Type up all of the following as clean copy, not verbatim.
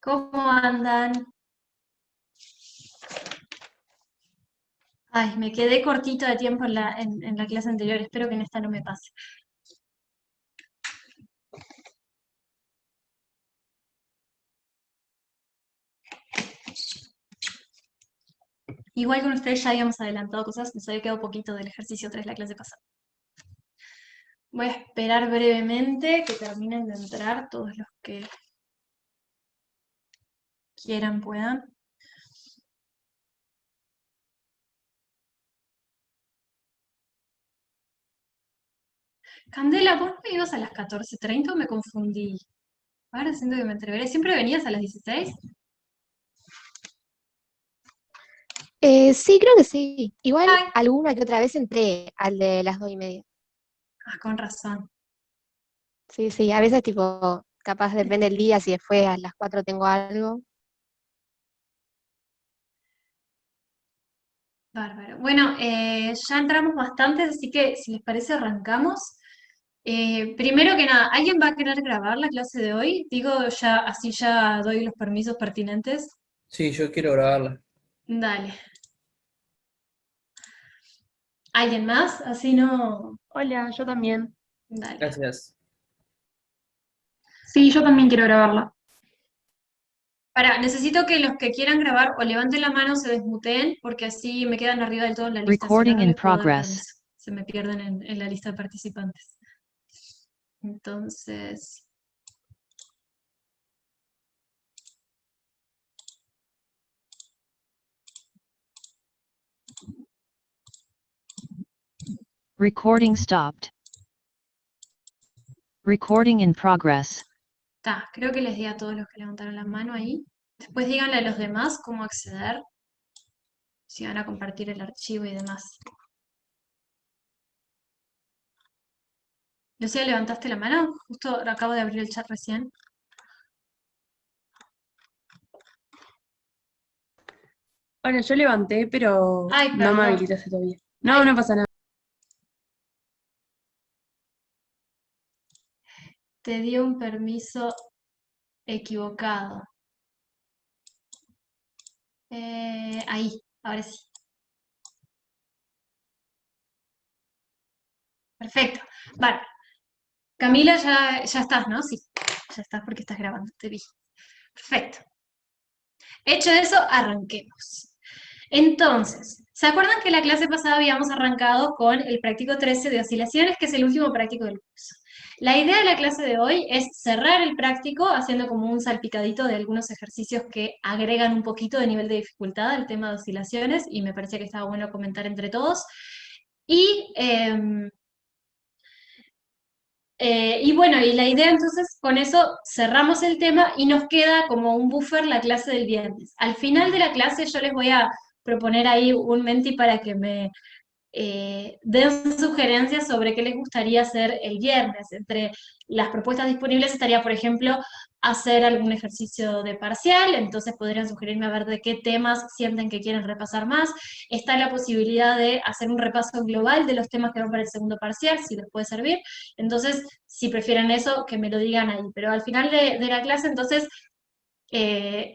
¿Cómo andan? Ay, me quedé cortito de tiempo en la clase anterior. Espero que en esta no me pase. Igual con ustedes ya habíamos adelantado cosas, nos había quedado poquito del ejercicio 3 de la clase pasada. Voy a esperar brevemente que terminen de entrar todos los que quieran, puedan. Candela, ¿vos no ibas a las 14:30 o me confundí? Ahora siento que me entreveré. ¿Siempre venías a las 16? Sí, creo que sí. Igual Ay, alguna que otra vez entré al de las 2:30. con razón. Sí, sí, a veces tipo, capaz depende del día, si después a las 4 tengo algo. Bárbaro. Bueno, ya entramos bastantes, así que si les parece arrancamos. Primero que nada, ¿alguien va a querer grabar la clase de hoy? Digo, ya, así ya doy los permisos pertinentes. Sí, yo quiero grabarla. Dale. ¿Alguien más? Así no. Hola, yo también. Dale. Gracias. Sí, yo también quiero grabarla. Necesito que los que quieran grabar o levanten la mano o se desmuteen, porque así me quedan arriba del todo en la lista. Si no, Recording no in les puedo dar progress. permiso. Se me pierden en la lista de participantes. Entonces, Recording stopped. Recording in progress. creo que les di a todos los que levantaron la mano ahí. Después díganle a los demás cómo acceder, si van a compartir el archivo y demás. Lucía, ¿levantaste la mano? Justo acabo de abrir el chat recién. Bueno, yo levanté, pero Ay, no me perdón. habilitaste todavía. No, Ay, no pasa nada. te di un permiso equivocado. Ahí, ahora sí. Perfecto. Vale. Camila, ya estás, ¿no? Sí, ya estás porque estás grabando, te vi. Perfecto. Hecho eso, arranquemos. Entonces, ¿se acuerdan que la clase pasada habíamos arrancado con el práctico 13 de oscilaciones, que es el último práctico del curso? La idea de la clase de hoy es cerrar el práctico haciendo como un salpicadito de algunos ejercicios que agregan un poquito de nivel de dificultad al tema de oscilaciones y me parecía que estaba bueno comentar entre todos. Y, y bueno, y la idea entonces con eso cerramos el tema y nos queda como un buffer la clase del viernes. Al final de la clase yo les voy a proponer ahí un menti para que me den sugerencias sobre qué les gustaría hacer el viernes. Entre las propuestas disponibles estaría, por ejemplo, hacer algún ejercicio de parcial, entonces podrían sugerirme a ver de qué temas sienten que quieren repasar más. Está la posibilidad de hacer un repaso global de los temas que van para el segundo parcial, si les puede servir. Entonces, si prefieren eso, que me lo digan ahí. Pero al final de la clase, entonces,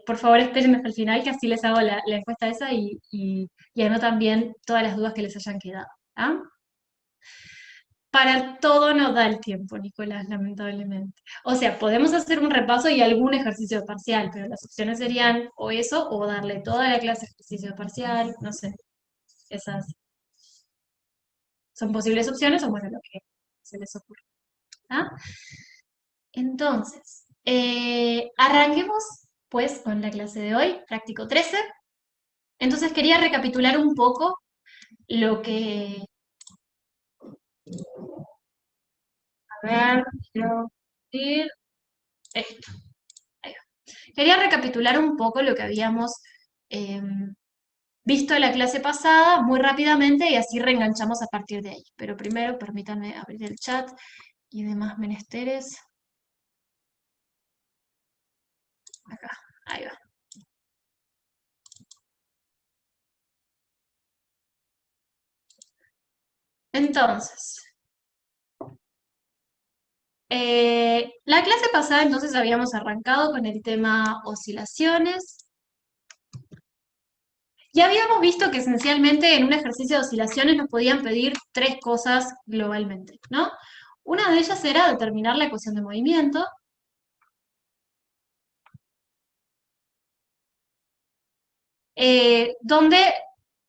por favor esperen hasta el final, que así les hago la encuesta esa y anotan bien todas las dudas que les hayan quedado. ¿Ah? Para todo no da el tiempo, Nicolás, lamentablemente. O sea, podemos hacer un repaso y algún ejercicio parcial, pero las opciones serían o eso o darle toda la clase ejercicio parcial, no sé. Esas son posibles opciones o bueno, lo que se les ocurra. ¿Ah? Entonces, arranquemos pues con la clase de hoy, práctico 13. Entonces quería recapitular un poco lo que... A ver, quiero decir esto. Ahí va. Quería recapitular un poco lo que habíamos eh, visto en la clase pasada muy rápidamente y así reenganchamos a partir de ahí. Pero primero permítanme abrir el chat y demás menesteres. Acá, ahí va. Entonces, La clase pasada entonces habíamos arrancado con el tema oscilaciones. Ya habíamos visto que esencialmente en un ejercicio de oscilaciones nos podían pedir tres cosas globalmente, ¿no? Una de ellas era determinar la ecuación de movimiento. Donde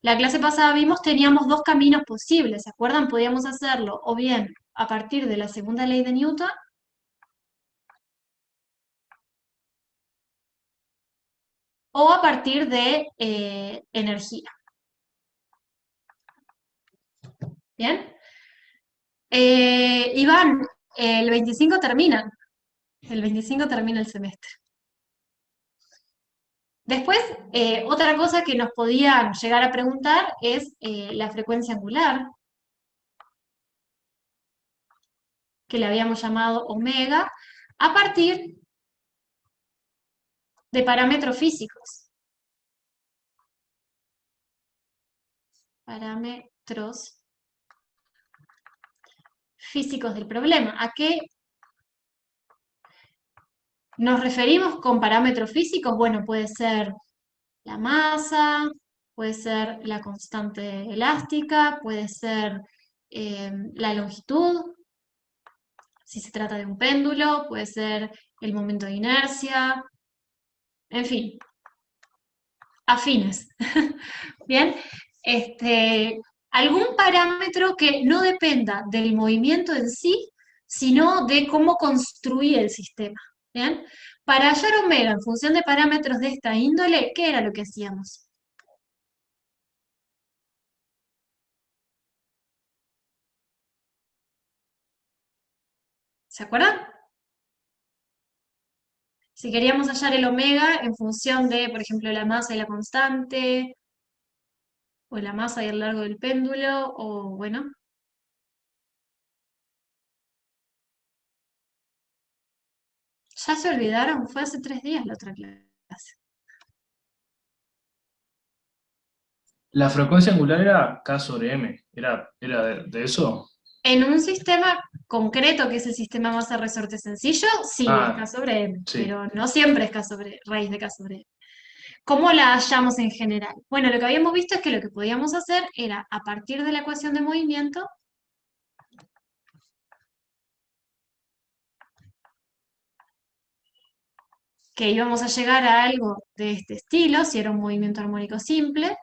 la clase pasada vimos teníamos dos caminos posibles, ¿se acuerdan? Podíamos hacerlo o bien a partir de la segunda ley de Newton, o a partir de energía. ¿Bien? Iván, el 25 termina. El 25 termina el semestre. Después, otra cosa que nos podían llegar a preguntar es la frecuencia angular, que le habíamos llamado omega, a partir de parámetros físicos. Parámetros físicos del problema. ¿A qué nos referimos con parámetros físicos? Bueno, puede ser la masa, puede ser la constante elástica, puede ser la longitud, si se trata de un péndulo, puede ser el momento de inercia, en fin, afines. Bien, algún parámetro que no dependa del movimiento en sí, sino de cómo construí el sistema. ¿Bien? Para hallar omega en función de parámetros de esta índole, ¿qué era lo que hacíamos? ¿Se acuerdan? Si queríamos hallar el omega en función de, por ejemplo, la masa y la constante, o la masa y el largo del péndulo, o bueno. ¿Ya se olvidaron? Fue hace 3 días la otra clase. La frecuencia angular era K sobre M. ¿Era de eso? En un sistema concreto, que es el sistema masa-resorte sencillo, sí, es K sobre M, sí. pero no siempre es K sobre, raíz de K sobre M. ¿Cómo la hallamos en general? Bueno, lo que habíamos visto es que lo que podíamos hacer era, a partir de la ecuación de movimiento, que íbamos a llegar a algo de este estilo, si era un movimiento armónico simple,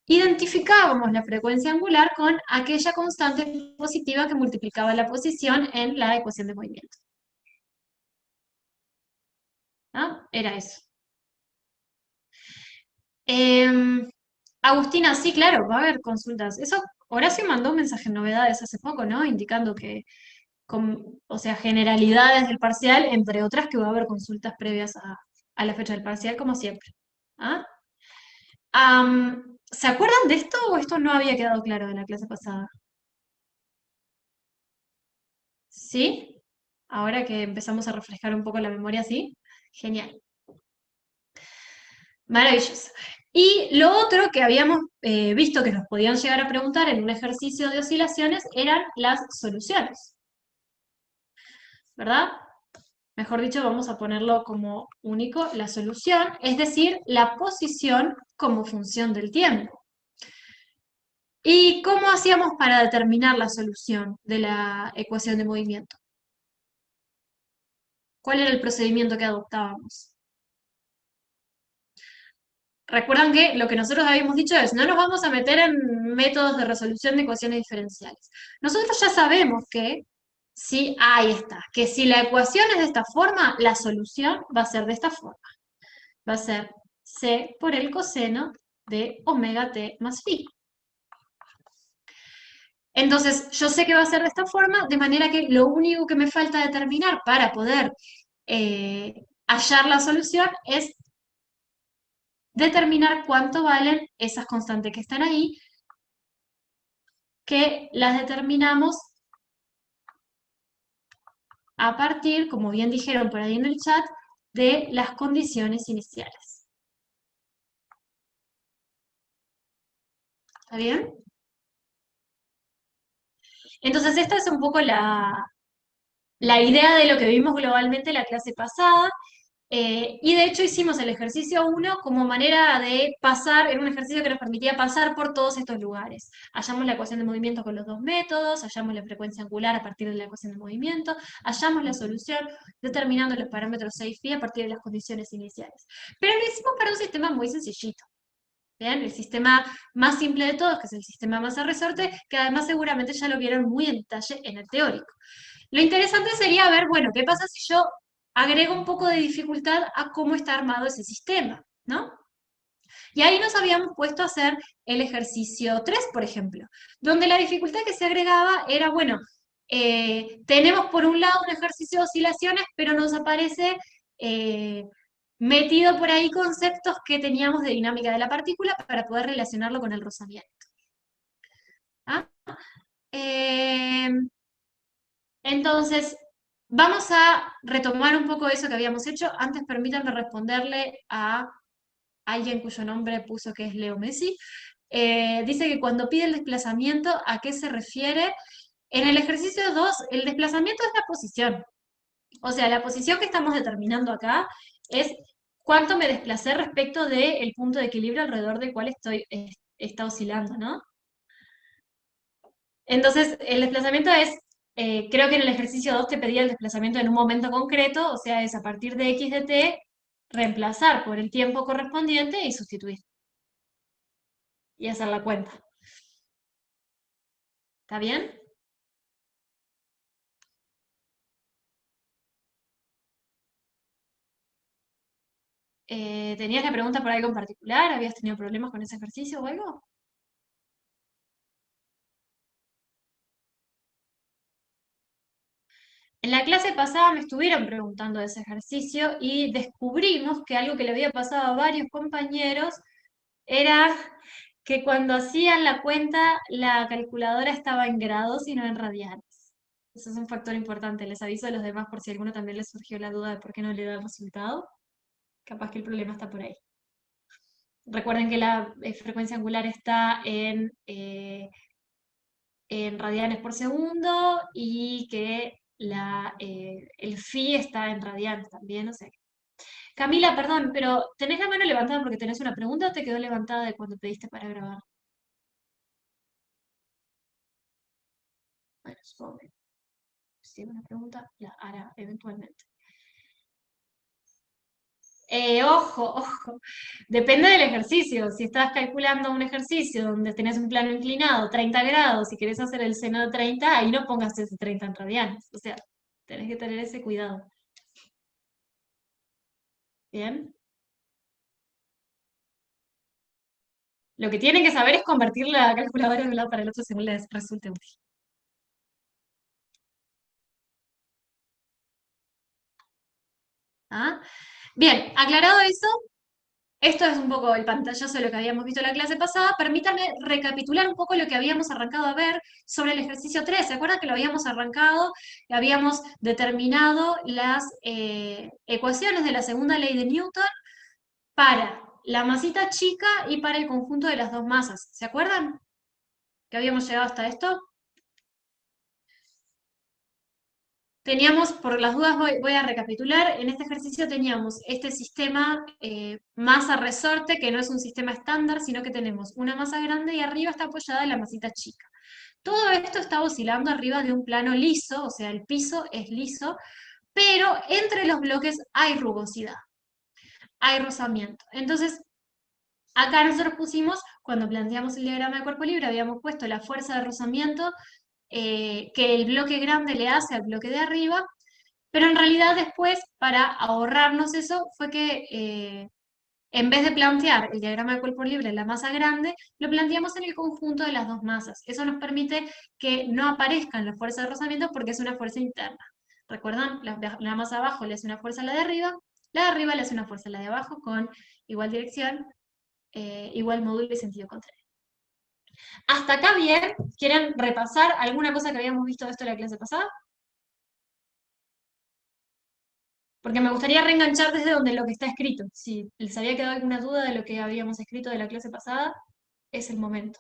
identificábamos la frecuencia angular con aquella constante positiva que multiplicaba la posición en la ecuación de movimiento. ¿No? Era eso. Agustina, sí, claro, va a haber consultas. Eso, Horacio mandó un mensaje en novedades hace poco, ¿no? Indicando que, o sea, generalidades del parcial, entre otras que va a haber consultas previas a la fecha del parcial, como siempre. ¿Ah? ¿Se acuerdan de esto o esto no había quedado claro de la clase pasada? ¿Sí? Ahora que empezamos a refrescar un poco la memoria, ¿sí? Genial. Maravilloso. Y lo otro que habíamos visto que nos podían llegar a preguntar en un ejercicio de oscilaciones eran las soluciones. ¿Verdad? Mejor dicho, vamos a ponerlo como único, la solución, es decir, la posición como función del tiempo. ¿Y cómo hacíamos para determinar la solución de la ecuación de movimiento? ¿Cuál era el procedimiento que adoptábamos? Recuerdan que lo que nosotros habíamos dicho es, no nos vamos a meter en métodos de resolución de ecuaciones diferenciales. Nosotros ya sabemos que, si ahí está, que si la ecuación es de esta forma, la solución va a ser de esta forma. Va a ser c por el coseno de omega t más phi. Entonces, yo sé que va a ser de esta forma, de manera que lo único que me falta determinar para poder hallar la solución es determinar cuánto valen esas constantes que están ahí, que las determinamos a partir, como bien dijeron por ahí en el chat, de las condiciones iniciales. ¿Está bien? Entonces esta es un poco la la idea de lo que vimos globalmente la clase pasada, y de hecho hicimos el ejercicio 1 como manera de pasar, era un ejercicio que nos permitía pasar por todos estos lugares. Hallamos la ecuación de movimiento con los dos métodos, hallamos la frecuencia angular a partir de la ecuación de movimiento, hallamos la solución determinando los parámetros 6 a partir de las condiciones iniciales. Pero lo hicimos para un sistema muy sencillito. ¿Bien? El sistema más simple de todos, que es el sistema masa-resorte, que además seguramente ya lo vieron muy en detalle en el teórico. Lo interesante sería ver, bueno, ¿qué pasa si yo agrego un poco de dificultad a cómo está armado ese sistema, ¿no? Y ahí nos habíamos puesto a hacer el ejercicio 3, por ejemplo, donde la dificultad que se agregaba era, bueno, tenemos por un lado un ejercicio de oscilaciones, pero nos aparece metido por ahí conceptos que teníamos de dinámica de la partícula para poder relacionarlo con el rozamiento. ¿Ah? Entonces, vamos a retomar un poco eso que habíamos hecho. Antes permítanme responderle a alguien cuyo nombre puso que es Leo Messi. Dice que cuando pide el desplazamiento, ¿a qué se refiere? En el ejercicio 2, el desplazamiento es la posición. O sea, la posición que estamos determinando acá es cuánto me desplacé respecto del punto de equilibrio alrededor del cual está oscilando, ¿no? Entonces, el desplazamiento es, creo que en el ejercicio 2 te pedía el desplazamiento en un momento concreto, o sea, es a partir de x de t, reemplazar por el tiempo correspondiente y sustituir. Y hacer la cuenta. ¿Está bien? ¿Tenías la pregunta por algo en particular? ¿Habías tenido problemas con ese ejercicio o algo? En la clase pasada me estuvieron preguntando de ese ejercicio y descubrimos que algo que le había pasado a varios compañeros era que cuando hacían la cuenta, la calculadora estaba en grados y no en radianes. Eso es un factor importante. Les aviso a los demás por si a alguno también les surgió la duda de por qué no le da el resultado. Capaz que el problema está por ahí. Recuerden que la frecuencia angular está en radianes por segundo y que el phi está en radianes también, no sé. Camila, perdón, pero ¿tenés la mano levantada porque tenés una pregunta o te quedó levantada de cuando pediste para grabar? Bueno, supongo que si tiene una pregunta, la hará eventualmente. Ojo, depende del ejercicio. Si estás calculando un ejercicio donde tenés un plano inclinado, 30 grados, y querés hacer el seno de 30, ahí no pongas ese 30 en radianes. O sea, tenés que tener ese cuidado. ¿Bien? Lo que tienen que saber es convertir la calculadora de un lado para el otro según les resulte útil. ¿Ah? Bien, aclarado eso, esto es un poco el pantallazo de lo que habíamos visto en la clase pasada. Permítanme recapitular un poco lo que habíamos arrancado a ver sobre el ejercicio 3. ¿Se acuerdan que lo habíamos arrancado? Habíamos determinado las ecuaciones de la segunda ley de Newton para la masita chica y para el conjunto de las dos masas. ¿Se acuerdan? ¿Que habíamos llegado hasta esto? Teníamos, por las dudas voy a recapitular, en este ejercicio teníamos este sistema masa-resorte, que no es un sistema estándar, sino que tenemos una masa grande y arriba está apoyada la masita chica. Todo esto está oscilando arriba de un plano liso, o sea, el piso es liso, pero entre los bloques hay rugosidad, hay rozamiento. Entonces, acá nosotros pusimos, cuando planteamos el diagrama de cuerpo libre, habíamos puesto la fuerza de rozamiento que el bloque grande le hace al bloque de arriba, pero en realidad después, para ahorrarnos eso, fue que en vez de plantear el diagrama de cuerpo libre en la masa grande, lo planteamos en el conjunto de las dos masas. Eso nos permite que no aparezcan las fuerzas de rozamiento porque es una fuerza interna. ¿Recuerdan? La masa abajo le hace una fuerza a la de arriba le hace una fuerza a la de abajo con igual dirección, igual módulo y sentido contrario. ¿Hasta acá bien? ¿Quieren repasar alguna cosa que habíamos visto de esto en la clase pasada? Porque me gustaría reenganchar desde donde lo que está escrito. Si les había quedado alguna duda de lo que habíamos escrito de la clase pasada, es el momento.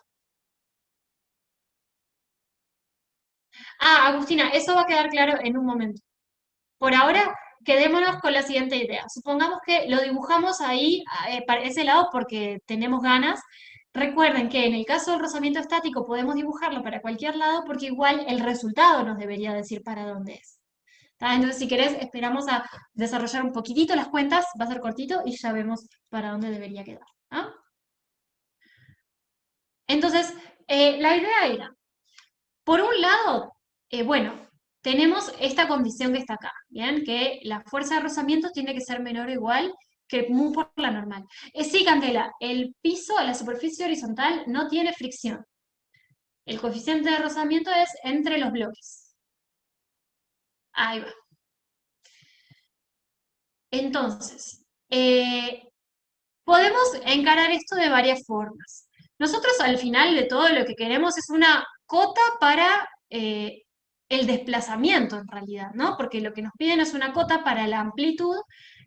Ah, Agustina, eso va a quedar claro en un momento. Por ahora, quedémonos con la siguiente idea. Supongamos que lo dibujamos ahí, para ese lado, porque tenemos ganas. Recuerden que en el caso del rozamiento estático podemos dibujarlo para cualquier lado porque igual el resultado nos debería decir para dónde es. ¿Tá? Entonces, si querés, esperamos a desarrollar un poquitito las cuentas, va a ser cortito y ya vemos para dónde debería quedar. ¿Ah? Entonces, la idea era, por un lado, bueno, tenemos esta condición que está acá, ¿bien? Que la fuerza de rozamiento tiene que ser menor o igual que mu por la normal. Sí, Candela, el piso, la superficie horizontal, no tiene fricción. El coeficiente de rozamiento es entre los bloques. Ahí va. Entonces, podemos encarar esto de varias formas. Nosotros al final de todo lo que queremos es una cota para el desplazamiento en realidad, ¿no? Porque lo que nos piden es una cota para la amplitud.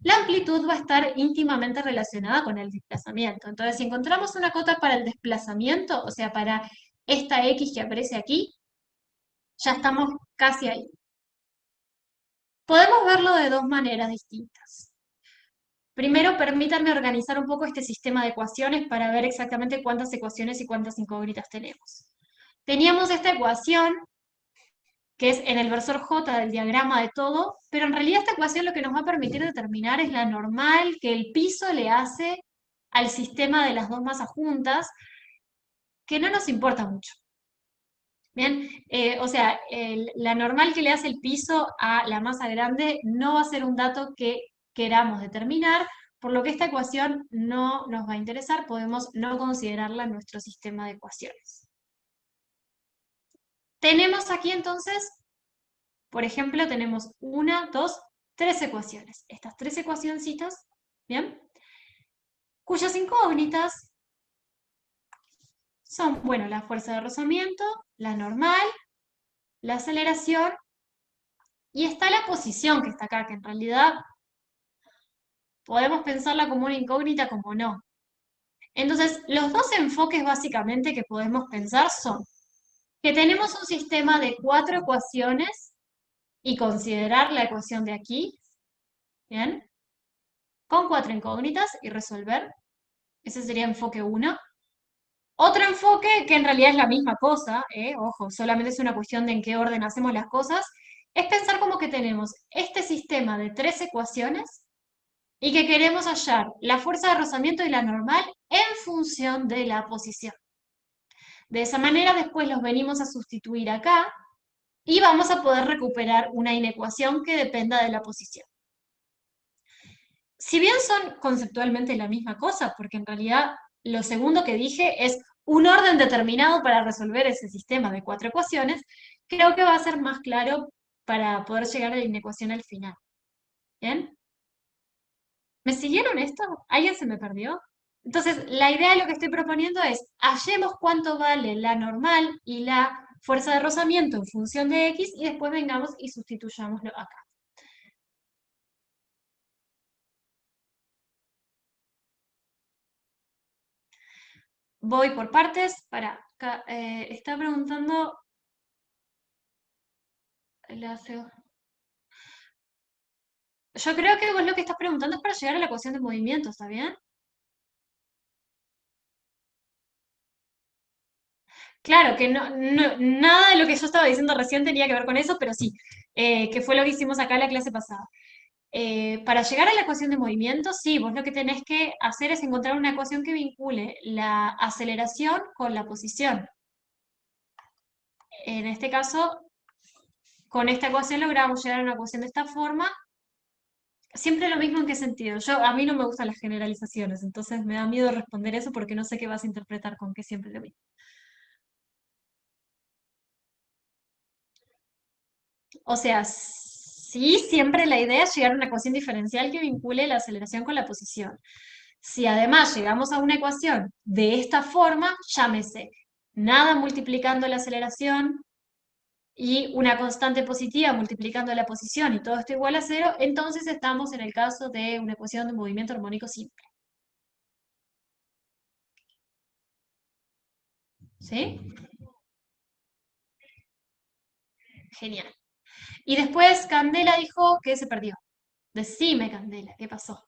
La amplitud va a estar íntimamente relacionada con el desplazamiento. Entonces, si encontramos una cota para el desplazamiento, o sea, para esta X que aparece aquí, ya estamos casi ahí. Podemos verlo de dos maneras distintas. Primero, permítanme organizar un poco este sistema de ecuaciones para ver exactamente cuántas ecuaciones y cuántas incógnitas tenemos. Teníamos esta ecuación, que es en el versor J del diagrama de todo, pero en realidad esta ecuación lo que nos va a permitir determinar es la normal que el piso le hace al sistema de las dos masas juntas, que no nos importa mucho. Bien, o sea, la normal que le hace el piso a la masa grande no va a ser un dato que queramos determinar, por lo que esta ecuación no nos va a interesar, podemos no considerarla en nuestro sistema de ecuaciones. Tenemos aquí entonces, por ejemplo, tenemos una, dos, tres ecuaciones. Estas tres ecuacioncitas, ¿bien? Cuyas incógnitas son, bueno, la fuerza de rozamiento, la normal, la aceleración, y está la posición que está acá, que en realidad podemos pensarla como una incógnita, como no. Entonces, los dos enfoques básicamente que podemos pensar son que tenemos un sistema de cuatro ecuaciones y considerar la ecuación de aquí, ¿bien? Con cuatro incógnitas y resolver. Ese sería enfoque 1. Otro enfoque, que en realidad es la misma cosa, ojo, solamente es una cuestión de en qué orden hacemos las cosas, es pensar como que tenemos este sistema de tres ecuaciones y que queremos hallar la fuerza de rozamiento y la normal en función de la posición. De esa manera después los venimos a sustituir acá y vamos a poder recuperar una inecuación que dependa de la posición. Si bien son conceptualmente la misma cosa, porque en realidad lo segundo que dije es un orden determinado para resolver ese sistema de cuatro ecuaciones, creo que va a ser más claro para poder llegar a la inecuación al final. ¿Bien? ¿Me siguieron esto? ¿Alguien se me perdió? Entonces, la idea de lo que estoy proponiendo es, hallemos cuánto vale la normal y la fuerza de rozamiento en función de X y después vengamos y sustituyámoslo acá. Voy por partes. Está preguntando... Yo creo que vos lo que estás preguntando es para llegar a la ecuación de movimiento, ¿está bien? Claro, que nada de lo que yo estaba diciendo recién tenía que ver con eso, pero sí, que fue lo que hicimos acá en la clase pasada. Para llegar a la ecuación de movimiento, sí, vos lo que tenés que hacer es encontrar una ecuación que vincule la aceleración con la posición. En este caso, con esta ecuación logramos llegar a una ecuación de esta forma. Siempre lo mismo en qué sentido. A mí no me gustan las generalizaciones, entonces me da miedo responder eso porque no sé qué vas a interpretar con que siempre lo mismo. O sea, sí, siempre la idea es llegar a una ecuación diferencial que vincule la aceleración con la posición. Si además llegamos a una ecuación de esta forma, llámese nada multiplicando la aceleración y una constante positiva multiplicando la posición y todo esto igual a 0, entonces estamos en el caso de una ecuación de movimiento armónico simple. ¿Sí? Genial. Y después Candela dijo que se perdió. Decime, Candela, ¿qué pasó?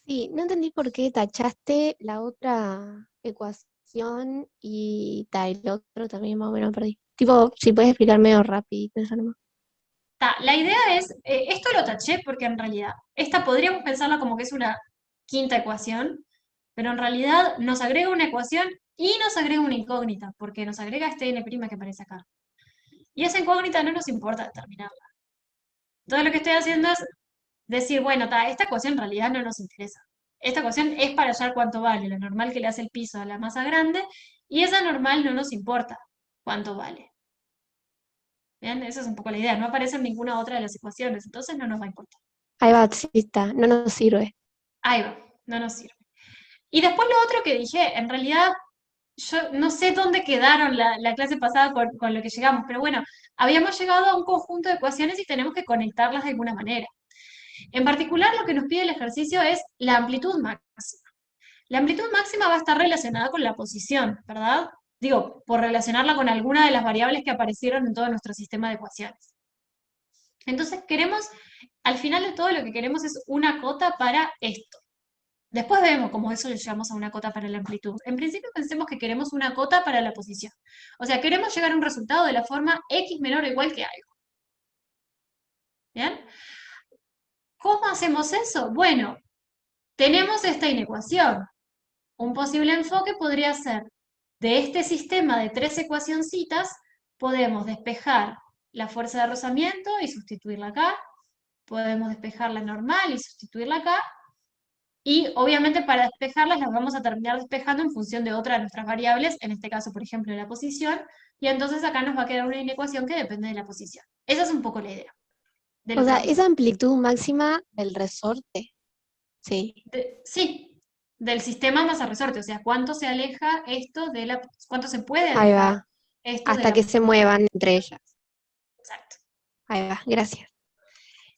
Sí, no entendí por qué tachaste la otra ecuación y el otro también más o menos perdí. Tipo, si puedes explicar medio rapidito eso nomás. La idea es, esto lo taché porque en realidad, esta podríamos pensarla como que es una quinta ecuación, pero en realidad nos agrega una ecuación y nos agrega una incógnita, porque nos agrega este n' que aparece acá. Y esa incógnita no nos importa determinarla. Entonces lo que estoy haciendo es decir, bueno, esta ecuación en realidad no nos interesa. Esta ecuación es para hallar cuánto vale, la normal que le hace el piso a la masa grande, y esa normal no nos importa cuánto vale. ¿Bien? Esa es un poco la idea. No aparece en ninguna otra de las ecuaciones, entonces no nos va a importar. Ahí va, sí está, no nos sirve. Ahí va, no nos sirve. Y después lo otro que dije, en realidad, yo no sé dónde quedaron la clase pasada con lo que llegamos, pero bueno, habíamos llegado a un conjunto de ecuaciones y tenemos que conectarlas de alguna manera. En particular, lo que nos pide el ejercicio es la amplitud máxima. La amplitud máxima va a estar relacionada con la posición, ¿verdad? Digo, por relacionarla con alguna de las variables que aparecieron en todo nuestro sistema de ecuaciones. Entonces queremos, al final de todo lo que queremos es una cota para esto. Después vemos cómo eso le llegamos a una cota para la amplitud. En principio pensemos que queremos una cota para la posición. O sea, queremos llegar a un resultado de la forma x menor o igual que algo. ¿Bien? ¿Cómo hacemos eso? Bueno, tenemos esta inecuación. Un posible enfoque podría ser, de este sistema de 3 ecuacioncitas, podemos despejar la fuerza de rozamiento y sustituirla acá. Podemos despejar la normal y sustituirla acá. Y obviamente para despejarlas las vamos a terminar despejando en función de otra de nuestras variables, en este caso, por ejemplo, la posición, y entonces acá nos va a quedar una inecuación que depende de la posición. Esa es un poco la idea. De lo O que sea, vamos a esa amplitud máxima del resorte. Sí, sí, del sistema masa resorte, o sea, cuánto se aleja esto cuánto se puede ahí alejar va. esto de Hasta la que se posición. muevan entre ellas. Exacto. Ahí va, gracias.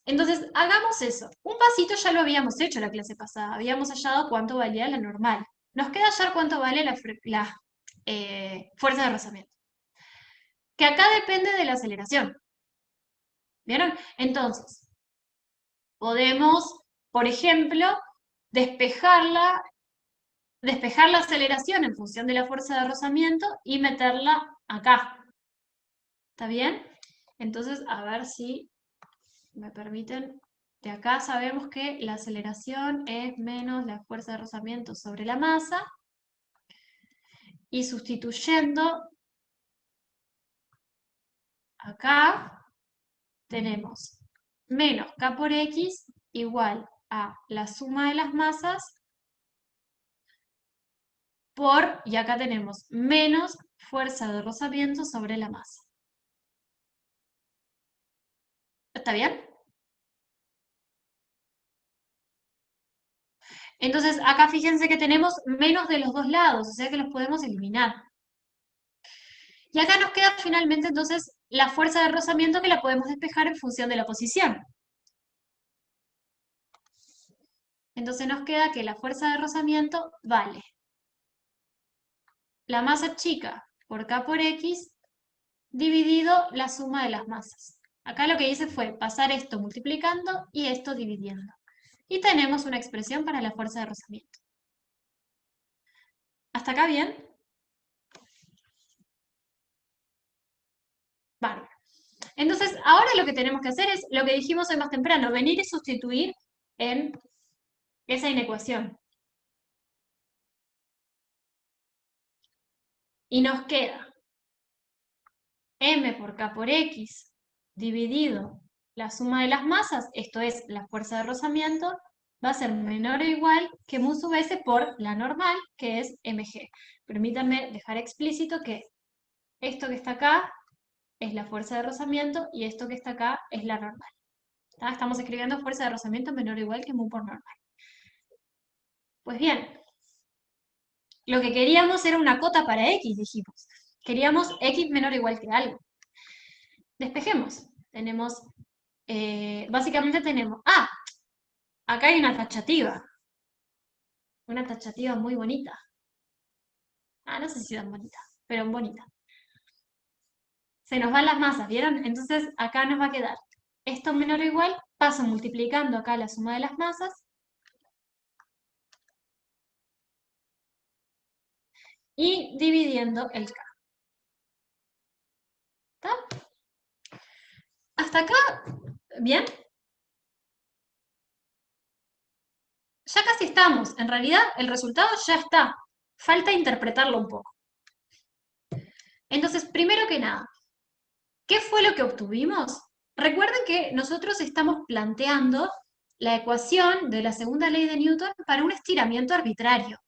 Entonces, hagamos eso. Un pasito ya lo habíamos hecho la clase pasada. Habíamos hallado cuánto valía la normal. Nos queda hallar cuánto vale la fuerza de rozamiento. Que acá depende de la aceleración. ¿Vieron? Entonces, podemos, por ejemplo, despejar la aceleración en función de la fuerza de rozamiento y meterla acá. ¿Está bien? Entonces, a ver si me permiten. De acá sabemos que la aceleración es menos la fuerza de rozamiento sobre la masa. Y sustituyendo acá, tenemos menos k por x igual a la suma de las masas y acá tenemos menos fuerza de rozamiento sobre la masa. ¿Está bien? Entonces, acá fíjense que tenemos menos de los dos lados, o sea que los podemos eliminar. Y acá nos queda finalmente entonces la fuerza de rozamiento que la podemos despejar en función de la posición. Entonces nos queda que la fuerza de rozamiento vale la masa chica por k por x dividido la suma de las masas. Acá lo que hice fue pasar esto multiplicando y esto dividiendo. Y tenemos una expresión para la fuerza de rozamiento. ¿Hasta acá bien? Bárbaro. Entonces, ahora lo que tenemos que hacer es lo que dijimos hoy más temprano, venir y sustituir en esa inecuación. Y nos queda m por k por x dividido la suma de las masas, esto es la fuerza de rozamiento, va a ser menor o igual que mu sub s por la normal, que es mg. Permítanme dejar explícito que esto que está acá es la fuerza de rozamiento y esto que está acá es la normal. ¿Tá? Estamos escribiendo fuerza de rozamiento menor o igual que mu por normal. Pues bien, lo que queríamos era una cota para x, dijimos. Queríamos x menor o igual que algo. Despejemos. Tenemos, básicamente tenemos, acá hay una tachativa. Una tachativa muy bonita. No sé si tan bonita, pero bonita. Se nos van las masas, ¿vieron? Entonces acá nos va a quedar esto menor o igual, paso multiplicando acá la suma de las masas, y dividiendo el K. ¿Está? ¿Hasta acá? ¿Bien? Ya casi estamos. En realidad, el resultado ya está. Falta interpretarlo un poco. Entonces, primero que nada, ¿qué fue lo que obtuvimos? Recuerden que nosotros estamos planteando la ecuación de la segunda ley de Newton para un estiramiento arbitrario.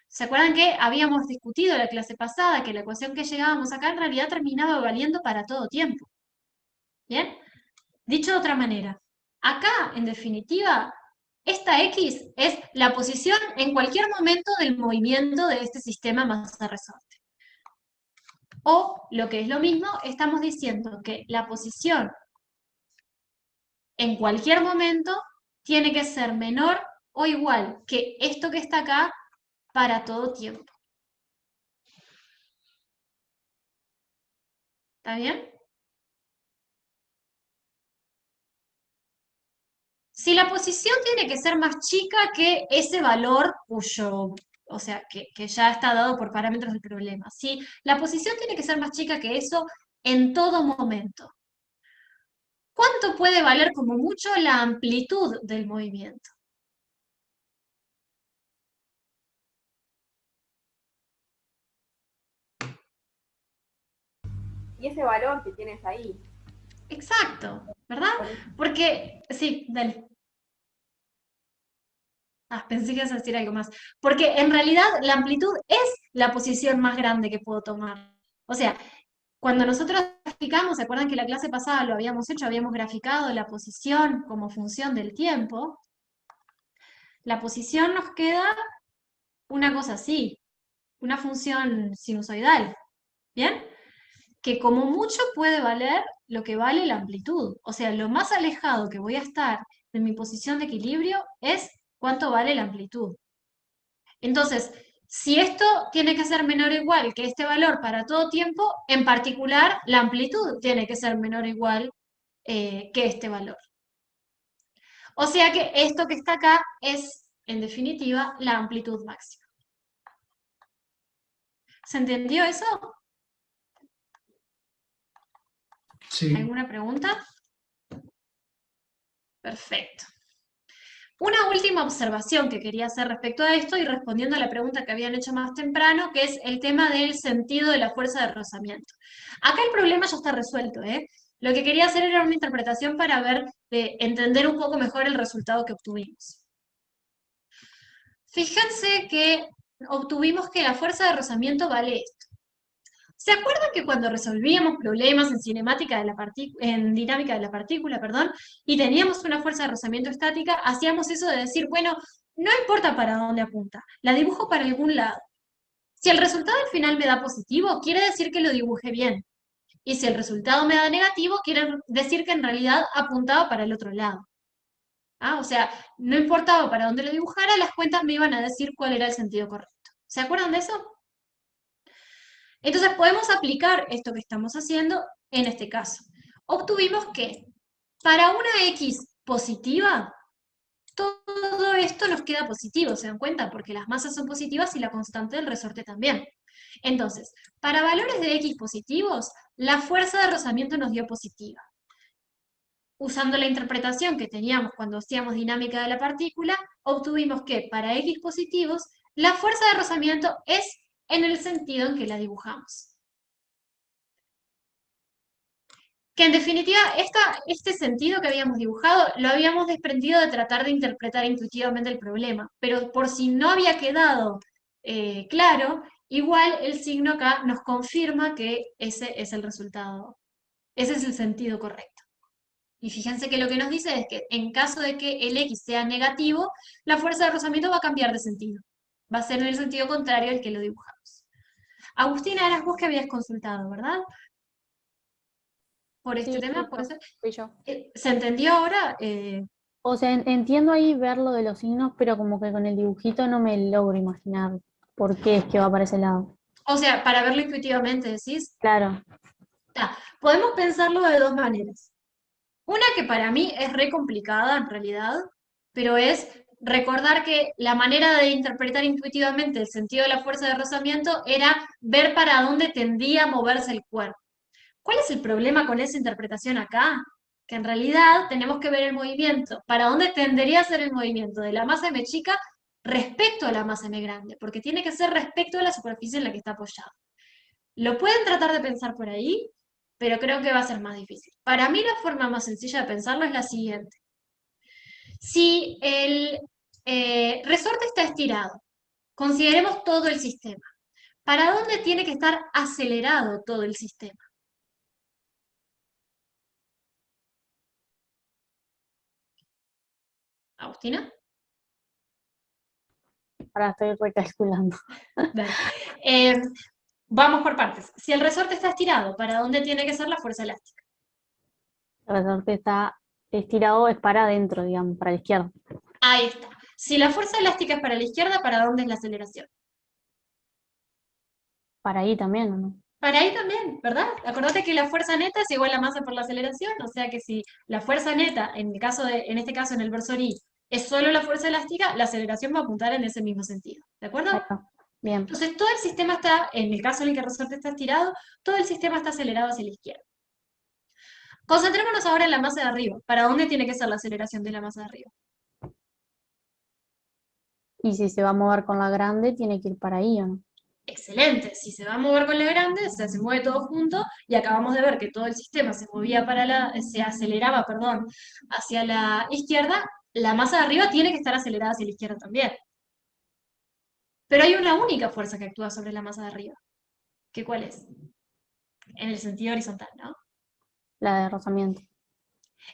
¿Se acuerdan que habíamos discutido la clase pasada que la ecuación que llegábamos acá en realidad terminaba valiendo para todo tiempo? ¿Bien? Dicho de otra manera, acá, en definitiva, esta X es la posición en cualquier momento del movimiento de este sistema masa-resorte. O, lo que es lo mismo, estamos diciendo que la posición en cualquier momento tiene que ser menor o igual que esto que está acá para todo tiempo. ¿Está bien? Si la posición tiene que ser más chica que ese valor cuyo, o sea, que ya está dado por parámetros del problema. Si la posición tiene que ser más chica que eso en todo momento. ¿Cuánto puede valer como mucho la amplitud del movimiento? Y ese valor que tienes ahí. Exacto, ¿verdad? Porque, sí, dale. Pensé que ibas a decir algo más. Porque en realidad la amplitud es la posición más grande que puedo tomar. O sea, cuando nosotros graficamos, ¿se acuerdan que la clase pasada lo habíamos hecho? Habíamos graficado la posición como función del tiempo. La posición nos queda una cosa así, una función sinusoidal, ¿bien? Que como mucho puede valer lo que vale la amplitud. O sea, lo más alejado que voy a estar de mi posición de equilibrio es cuánto vale la amplitud. Entonces, si esto tiene que ser menor o igual que este valor para todo tiempo, en particular, la amplitud tiene que ser menor o igual que este valor. O sea que esto que está acá es, en definitiva, la amplitud máxima. ¿Se entendió eso? Sí. ¿Alguna pregunta? Perfecto. Una última observación que quería hacer respecto a esto y respondiendo a la pregunta que habían hecho más temprano, que es el tema del sentido de la fuerza de rozamiento. Acá el problema ya está resuelto, ¿eh? Lo que quería hacer era una interpretación para ver, entender un poco mejor el resultado que obtuvimos. Fíjense que obtuvimos que la fuerza de rozamiento vale esto. ¿Se acuerdan que cuando resolvíamos problemas en en dinámica de la partícula, perdón, y teníamos una fuerza de rozamiento estática, hacíamos eso de decir, bueno, no importa para dónde apunta, la dibujo para algún lado. Si el resultado al final me da positivo, quiere decir que lo dibujé bien. Y si el resultado me da negativo, quiere decir que en realidad apuntaba para el otro lado. O sea, no importaba para dónde lo dibujara, las cuentas me iban a decir cuál era el sentido correcto. ¿Se acuerdan de eso? Entonces podemos aplicar esto que estamos haciendo en este caso. Obtuvimos que para una X positiva, todo esto nos queda positivo, ¿se dan cuenta? Porque las masas son positivas y la constante del resorte también. Entonces, para valores de X positivos, la fuerza de rozamiento nos dio positiva. Usando la interpretación que teníamos cuando hacíamos dinámica de la partícula, obtuvimos que para X positivos, la fuerza de rozamiento es en el sentido en que la dibujamos. Que en definitiva, este sentido que habíamos dibujado lo habíamos desprendido de tratar de interpretar intuitivamente el problema, pero por si no había quedado claro, igual el signo acá nos confirma que ese es el resultado, ese es el sentido correcto. Y fíjense que lo que nos dice es que en caso de que el X sea negativo, la fuerza de rozamiento va a cambiar de sentido. Va a ser en el sentido contrario al que lo dibujamos. Agustina, eras vos que habías consultado, ¿verdad? Por este Sí, tema, ¿puede ser? fui yo. ¿Se entendió ahora? O sea, entiendo ahí ver lo de los signos, pero como que con el dibujito no me logro imaginar por qué es que va para ese lado. O sea, para verlo intuitivamente, decís. Claro. Podemos pensarlo de dos maneras. Una que para mí es re complicada en realidad, pero es recordar que la manera de interpretar intuitivamente el sentido de la fuerza de rozamiento era ver para dónde tendía a moverse el cuerpo. ¿Cuál es el problema con esa interpretación acá? Que en realidad tenemos que ver el movimiento, para dónde tendería a ser el movimiento de la masa M chica respecto a la masa M grande, porque tiene que ser respecto a la superficie en la que está apoyado. Lo pueden tratar de pensar por ahí, pero creo que va a ser más difícil. Para mí la forma más sencilla de pensarlo es la siguiente. Si el resorte está estirado, consideremos todo el sistema. ¿Para dónde tiene que estar acelerado todo el sistema? ¿Agustina? Ahora estoy recalculando. Dale. Eh, Vamos por partes. Si el resorte está estirado, ¿para dónde tiene que ser la fuerza elástica? El resorte está estirado, es para adentro, digamos, para la izquierda. Ahí está. Si la fuerza elástica es para la izquierda, ¿para dónde es la aceleración? Para ahí también, ¿o no? Para ahí también, ¿verdad? Acordate que la fuerza neta es igual a la masa por la aceleración, o sea que si la fuerza neta, en este caso en el versor I, es solo la fuerza elástica, la aceleración va a apuntar en ese mismo sentido, ¿de acuerdo? Ahí está. Bien. Entonces todo el sistema está, en el caso en el que el resorte está estirado, todo el sistema está acelerado hacia la izquierda. Concentrémonos ahora en la masa de arriba. ¿Para dónde tiene que ser la aceleración de la masa de arriba? Y si se va a mover con la grande, tiene que ir para ahí, ¿o no? Excelente, si se va a mover con la grande, o sea, se mueve todo junto, y acabamos de ver que todo el sistema se movía se aceleraba, perdón, hacia la izquierda, la masa de arriba tiene que estar acelerada hacia la izquierda también. Pero hay una única fuerza que actúa sobre la masa de arriba. ¿Qué cuál es? En el sentido horizontal, ¿no? La de rozamiento.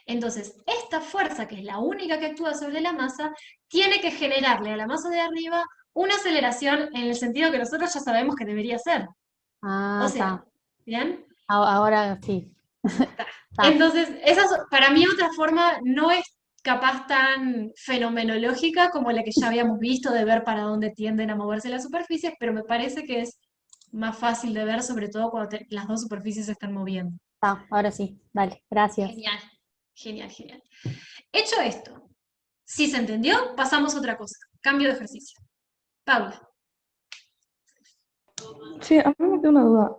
Entonces, esta fuerza, que es la única que actúa sobre la masa, tiene que generarle a la masa de arriba una aceleración en el sentido que nosotros ya sabemos que debería ser. Ah, O sea, está. ¿bien? Ahora sí. Está. Entonces, esa es, para mí otra forma no es capaz tan fenomenológica como la que ya habíamos visto de ver para dónde tienden a moverse las superficies, pero me parece que es más fácil de ver, sobre todo cuando las dos superficies se están moviendo. Está, ahora sí. Vale, gracias. Genial, genial, genial. Hecho esto, si se entendió, pasamos a otra cosa. Cambio de ejercicio. Paula. Sí, a mí me queda una duda.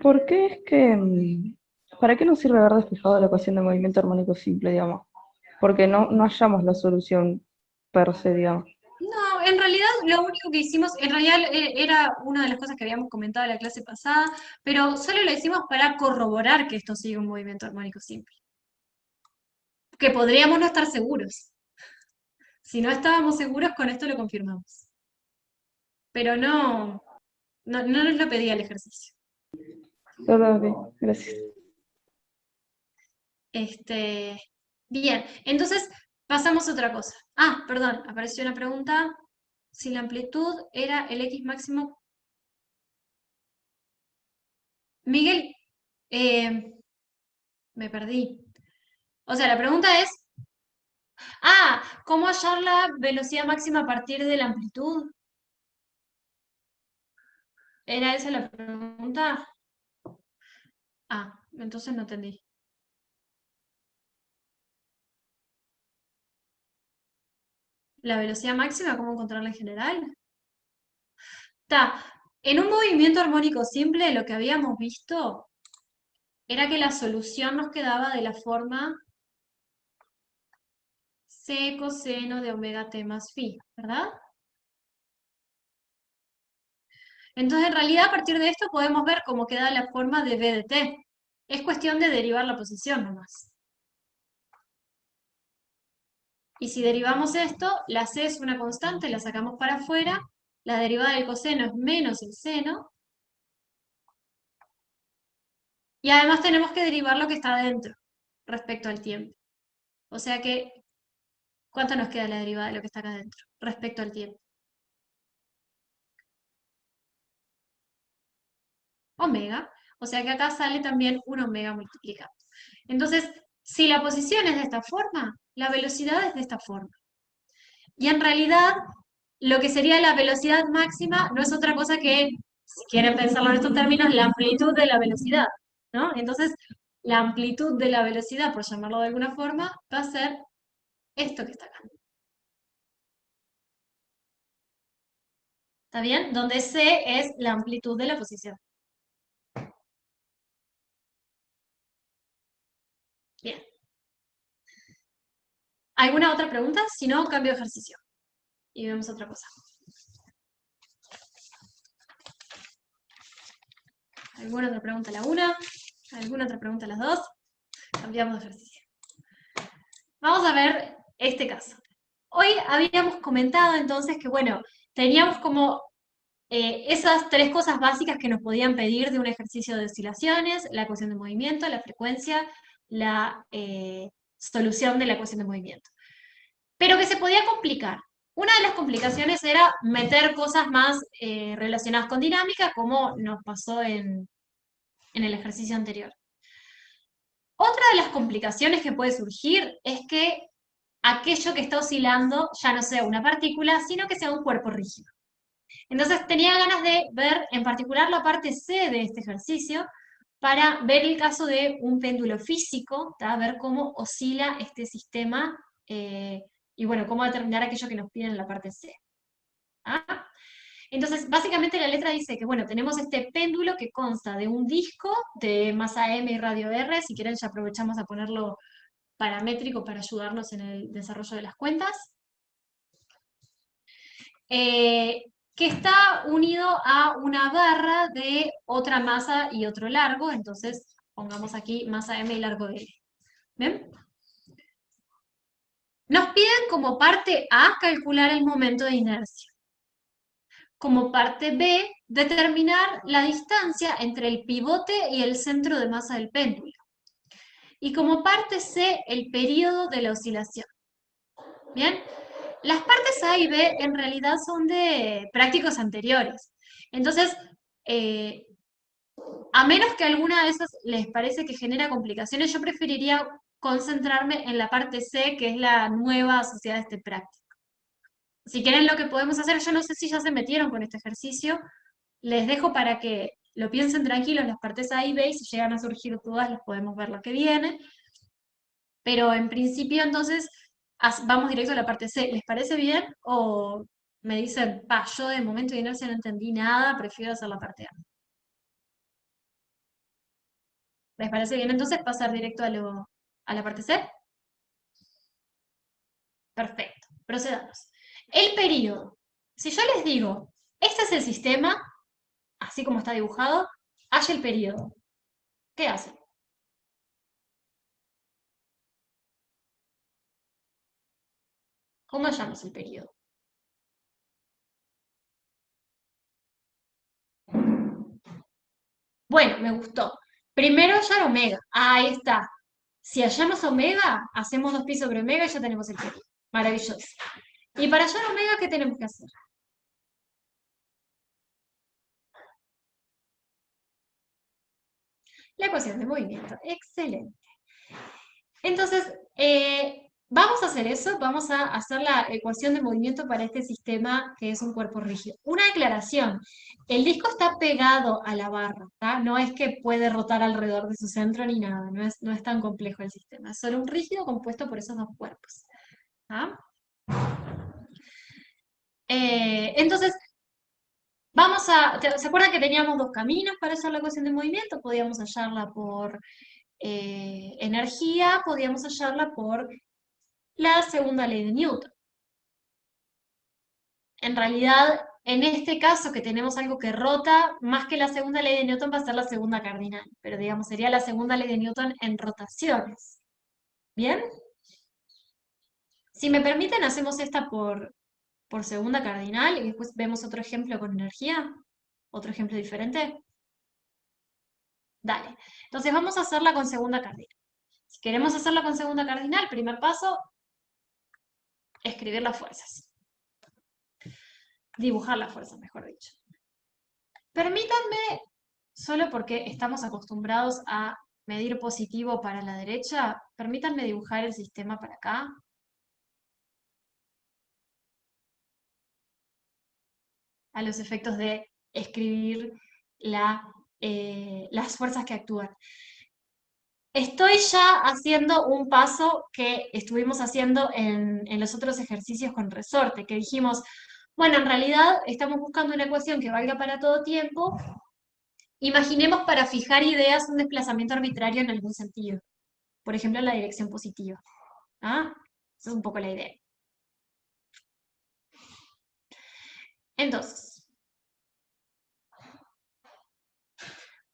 ¿Por qué es que, para qué nos sirve haber despejado la ecuación de movimiento armónico simple, digamos? Porque no hallamos la solución per se, digamos. No, en realidad lo único que hicimos, en realidad era una de las cosas que habíamos comentado en la clase pasada, pero solo lo hicimos para corroborar que esto sigue un movimiento armónico simple. Que podríamos no estar seguros. Si no estábamos seguros, con esto lo confirmamos. Pero no nos lo pedía el ejercicio. Ok, gracias. Bien, entonces pasamos a otra cosa. Ah, perdón, apareció una pregunta. Si la amplitud era el X máximo. Miguel, me perdí. O sea, la pregunta es, ¿cómo hallar la velocidad máxima a partir de la amplitud? ¿Era esa la pregunta? Entonces no entendí. ¿La velocidad máxima, cómo encontrarla en general? En un movimiento armónico simple lo que habíamos visto era que la solución nos quedaba de la forma C coseno de omega t más phi, ¿verdad? Entonces, en realidad, a partir de esto podemos ver cómo queda la forma de B de t. Es cuestión de derivar la posición nomás. Y si derivamos esto, la c es una constante, la sacamos para afuera, la derivada del coseno es menos el seno, y además tenemos que derivar lo que está adentro respecto al tiempo. O sea que, ¿cuánto nos queda la derivada de lo que está acá adentro respecto al tiempo? Omega, o sea que acá sale también un omega multiplicado. Entonces, si la posición es de esta forma, la velocidad es de esta forma. Y en realidad, lo que sería la velocidad máxima no es otra cosa que, si quieren pensarlo en estos términos, la amplitud de la velocidad. ¿no? Entonces, la amplitud de la velocidad, por llamarlo de alguna forma, va a ser esto que está acá. ¿Está bien? Donde c es la amplitud de la posición. Bien. ¿Alguna otra pregunta? Si no, cambio de ejercicio. Y vemos otra cosa. ¿Alguna otra pregunta a la una? ¿Alguna otra pregunta a las dos? Cambiamos de ejercicio. Vamos a ver este caso. Hoy habíamos comentado entonces que, bueno, teníamos como esas tres cosas básicas que nos podían pedir de un ejercicio de oscilaciones: la ecuación de movimiento, la frecuencia, la solución de la ecuación de movimiento. Pero que se podía complicar. Una de las complicaciones era meter cosas más relacionadas con dinámica, como nos pasó en el ejercicio anterior. Otra de las complicaciones que puede surgir es que aquello que está oscilando ya no sea una partícula, sino que sea un cuerpo rígido. Entonces tenía ganas de ver en particular la parte C de este ejercicio para ver el caso de un péndulo físico, ver cómo oscila este sistema y bueno, cómo determinar aquello que nos piden en la parte C. ¿Ah? Entonces, básicamente la letra dice que, bueno, tenemos este péndulo que consta de un disco de masa M y radio R. Si quieren ya aprovechamos a ponerlo paramétrico para ayudarnos en el desarrollo de las cuentas. Que está unido a una barra de otra masa y otro largo. Entonces, pongamos aquí masa M y largo L. ¿Ven? Nos piden como parte A calcular el momento de inercia. Como parte B, determinar la distancia entre el pivote y el centro de masa del péndulo. Y como parte C, el periodo de la oscilación. ¿Bien? Las partes A y B en realidad son de prácticos anteriores. Entonces, a menos que alguna de esas les parece que genera complicaciones, yo preferiría concentrarme en la parte C, que es la nueva asociada a este práctico. Si quieren, lo que podemos hacer, yo no sé si ya se metieron con este ejercicio, les dejo para que lo piensen tranquilos las partes A y B, y si llegan a surgir dudas las podemos ver la que viene. Pero en principio entonces vamos directo a la parte C. ¿Les parece bien? O me dicen, yo de momento de inercia no entendí nada, prefiero hacer la parte A. ¿Les parece bien entonces pasar directo a la parte C? Perfecto, procedamos. El periodo. Si yo les digo, este es el sistema, así como está dibujado, hay el periodo. ¿Qué hacen? ¿Cómo hallamos el periodo? Bueno, me gustó. Primero hallar omega. Ahí está. Si hallamos omega, hacemos 2pi sobre omega y ya tenemos el periodo. Maravilloso. Y para hallar omega, ¿qué tenemos que hacer? La ecuación de movimiento. Excelente. Entonces, vamos a hacer eso. Vamos a hacer la ecuación de movimiento para este sistema que es un cuerpo rígido. Una aclaración. El disco está pegado a la barra, ¿tá? No es que puede rotar alrededor de su centro ni nada. No es tan complejo el sistema. Es solo un rígido compuesto por esos dos cuerpos. ¿Ah? Entonces, ¿se acuerdan que teníamos dos caminos para hallar la ecuación de movimiento? Podíamos hallarla por energía, podíamos hallarla por la segunda ley de Newton. En realidad, en este caso que tenemos algo que rota, más que la segunda ley de Newton va a ser la segunda cardinal, pero digamos sería la segunda ley de Newton en rotaciones. ¿Bien? Si me permiten, hacemos esta por segunda cardinal y después vemos otro ejemplo con energía. ¿Otro ejemplo diferente? Dale. Entonces vamos a hacerla con segunda cardinal. Si queremos hacerla con segunda cardinal, primer paso, escribir las fuerzas. Dibujar las fuerzas, mejor dicho. Permítanme, solo porque estamos acostumbrados a medir positivo para la derecha, permítanme dibujar el sistema para acá. A los efectos de escribir la las fuerzas que actúan. Estoy ya haciendo un paso que estuvimos haciendo en los otros ejercicios con resorte, que dijimos, bueno, en realidad estamos buscando una ecuación que valga para todo tiempo. Imaginemos para fijar ideas un desplazamiento arbitrario en algún sentido. Por ejemplo, en la dirección positiva. ¿Ah? Esa es un poco la idea. Entonces,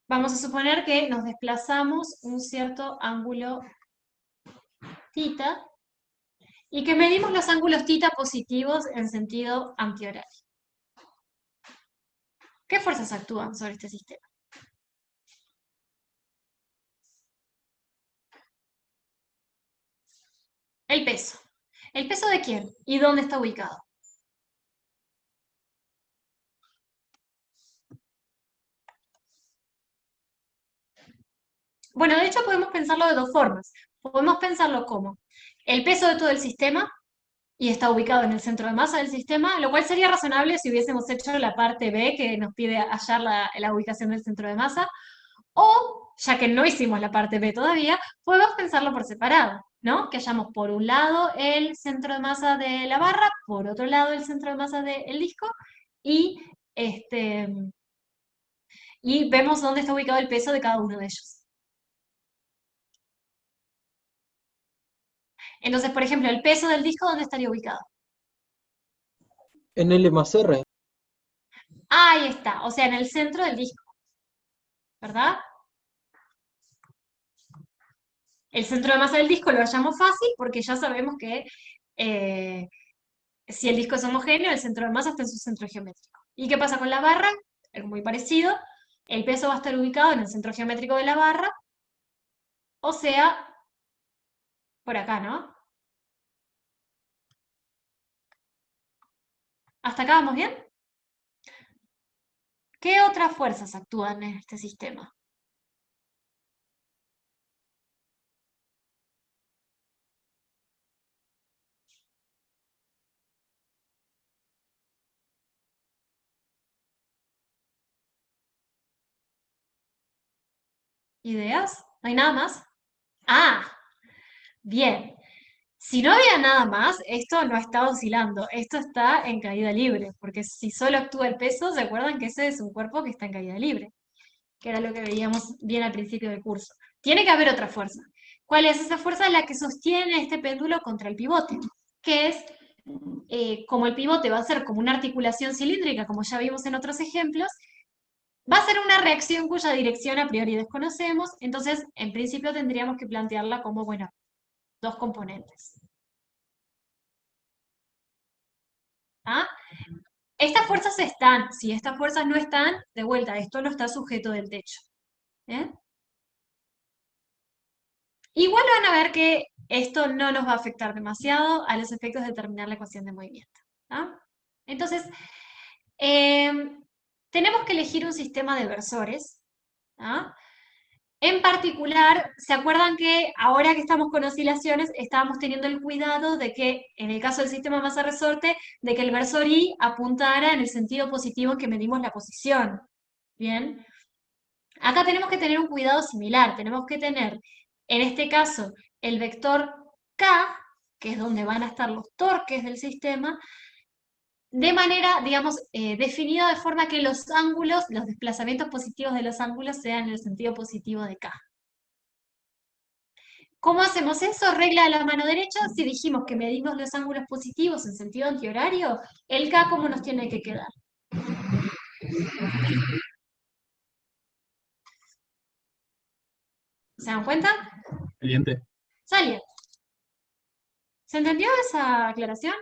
vamos a suponer que nos desplazamos un cierto ángulo θ y que medimos los ángulos θ positivos en sentido antihorario. ¿Qué fuerzas actúan sobre este sistema? El peso. ¿El peso de quién? ¿Y dónde está ubicado? Bueno, de hecho podemos pensarlo de dos formas. Podemos pensarlo como el peso de todo el sistema y está ubicado en el centro de masa del sistema, lo cual sería razonable si hubiésemos hecho la parte B que nos pide hallar la ubicación del centro de masa, o, ya que no hicimos la parte B todavía, podemos pensarlo por separado, ¿no? Que hayamos por un lado el centro de masa de la barra, por otro lado el centro de masa del disco, y, y vemos dónde está ubicado el peso de cada uno de ellos. Entonces, por ejemplo, el peso del disco, ¿dónde estaría ubicado? En L más R. Ahí está, o sea, en el centro del disco, ¿verdad? El centro de masa del disco lo hallamos fácil porque ya sabemos que si el disco es homogéneo, el centro de masa está en su centro geométrico. ¿Y qué pasa con la barra? Algo muy parecido. El peso va a estar ubicado en el centro geométrico de la barra, o sea, por acá, ¿no? ¿Hasta acá vamos bien? ¿Qué otras fuerzas actúan en este sistema? ¿Ideas? ¿No hay nada más? Ah, bien. Si no había nada más, esto no está oscilando, esto está en caída libre, porque si solo actúa el peso, ¿se acuerdan que ese es un cuerpo que está en caída libre? Que era lo que veíamos bien al principio del curso. Tiene que haber otra fuerza. ¿Cuál es esa fuerza? La que sostiene este péndulo contra el pivote, que es, como el pivote va a ser como una articulación cilíndrica, como ya vimos en otros ejemplos, va a ser una reacción cuya dirección a priori desconocemos, entonces en principio tendríamos que plantearla como, bueno, dos componentes. ¿Ah? Estas fuerzas están, si estas fuerzas no están, de vuelta, esto no está sujeto del techo. ¿Eh? Igual van a ver que esto no nos va a afectar demasiado a los efectos de determinar la ecuación de movimiento. ¿Ah? Entonces, tenemos que elegir un sistema de versores. ¿Ah? En particular, ¿se acuerdan que ahora que estamos con oscilaciones, estábamos teniendo el cuidado de que, en el caso del sistema masa-resorte, de que el versor I apuntara en el sentido positivo en que medimos la posición? ¿Bien? Acá tenemos que tener un cuidado similar. Tenemos que tener, en este caso, el vector K, que es donde van a estar los torques del sistema, de manera, digamos, definida de forma que los ángulos, los desplazamientos positivos de los ángulos sean en el sentido positivo de K. ¿Cómo hacemos eso? Regla de la mano derecha, si dijimos que medimos los ángulos positivos en sentido antihorario, el K, ¿cómo nos tiene que quedar? ¿Se dan cuenta? Saliente. Saliente. ¿Se entendió esa aclaración?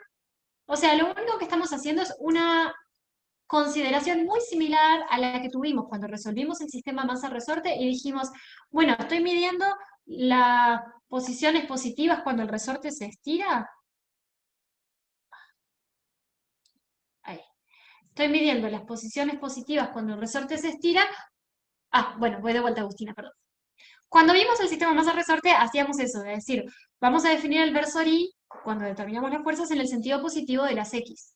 O sea, lo único que estamos haciendo es una consideración muy similar a la que tuvimos cuando resolvimos el sistema masa-resorte y dijimos, bueno, estoy midiendo las posiciones positivas cuando el resorte se estira. Ahí. Estoy midiendo las posiciones positivas cuando el resorte se estira. Ah, bueno, voy de vuelta, Agustina, perdón. Cuando vimos el sistema masa-resorte, hacíamos eso, de decir, vamos a definir el versor I cuando determinamos las fuerzas en el sentido positivo de las X.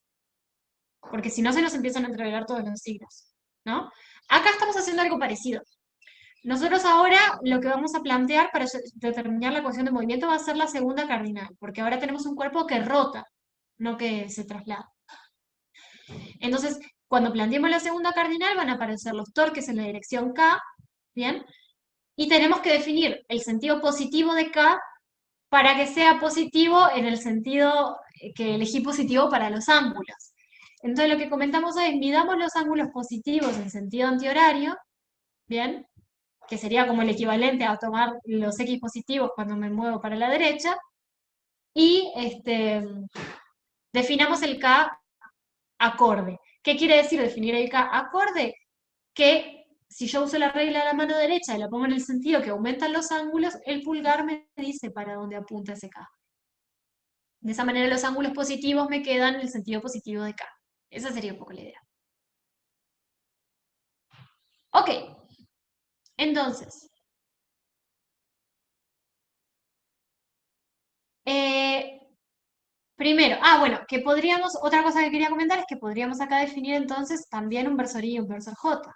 Porque si no, se nos empiezan a entregar todos los signos. ¿no? Acá estamos haciendo algo parecido. Nosotros ahora lo que vamos a plantear para determinar la ecuación de movimiento va a ser la segunda cardinal, porque ahora tenemos un cuerpo que rota, no que se traslada. Entonces, cuando planteemos la segunda cardinal van a aparecer los torques en la dirección K, ¿bien? Y tenemos que definir el sentido positivo de K para que sea positivo en el sentido que elegí positivo para los ángulos. Entonces lo que comentamos hoy es midamos los ángulos positivos en sentido antihorario, ¿bien? Que sería como el equivalente a tomar los X positivos cuando me muevo para la derecha, y definamos el K acorde. ¿Qué quiere decir definir el K acorde? Que si yo uso la regla de la mano derecha y la pongo en el sentido que aumentan los ángulos, el pulgar me dice para dónde apunta ese K. De esa manera los ángulos positivos me quedan en el sentido positivo de K. Esa sería un poco la idea. Ok. Entonces, primero, bueno, que podríamos, otra cosa que quería comentar es que podríamos acá definir entonces también un versor I y un versor J.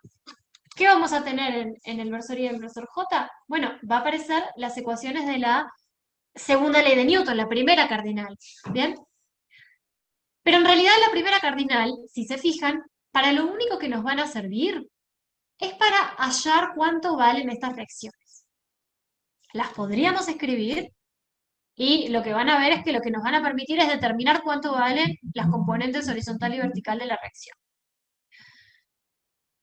¿Qué vamos a tener en el versor I y el versor J? Bueno, va a aparecer las ecuaciones de la segunda ley de Newton, la primera cardinal, ¿bien? Pero en realidad la primera cardinal, si se fijan, para lo único que nos van a servir es para hallar cuánto valen estas reacciones. Las podríamos escribir y lo que van a ver es que lo que nos van a permitir es determinar cuánto valen las componentes horizontal y vertical de la reacción.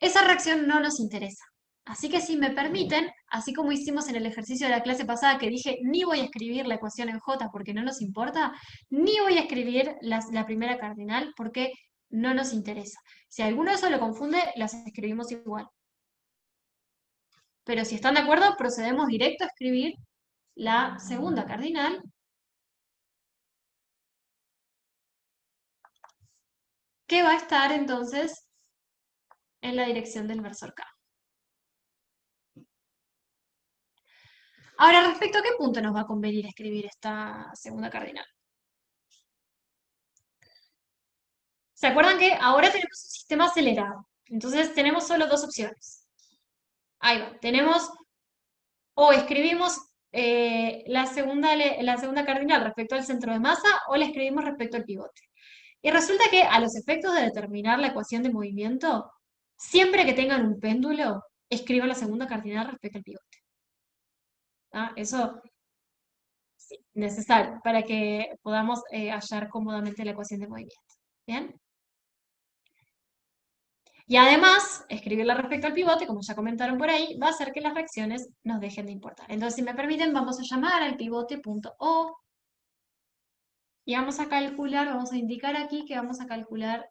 Esa reacción no nos interesa. Así que si me permiten, así como hicimos en el ejercicio de la clase pasada que dije ni voy a escribir la ecuación en J porque no nos importa, ni voy a escribir la primera cardinal porque no nos interesa. Si alguno de eso lo confunde, las escribimos igual. Pero si están de acuerdo, procedemos directo a escribir la segunda cardinal. Que va a estar entonces en la dirección del versor K. Ahora, respecto a qué punto nos va a convenir escribir esta segunda cardinal. ¿Se acuerdan que ahora tenemos un sistema acelerado? Entonces tenemos solo dos opciones. Ahí va, tenemos, o escribimos la segunda cardinal respecto al centro de masa, o la escribimos respecto al pivote. Y resulta que a los efectos de determinar la ecuación de movimiento, siempre que tengan un péndulo, escriban la segunda cardinal respecto al pivote. ¿Ah? Eso sí, necesario para que podamos hallar cómodamente la ecuación de movimiento. ¿Bien? Y además, escribirla respecto al pivote, como ya comentaron por ahí, va a hacer que las reacciones nos dejen de importar. Entonces, si me permiten, vamos a llamar al pivote punto O, y vamos a calcular, vamos a indicar aquí que vamos a calcular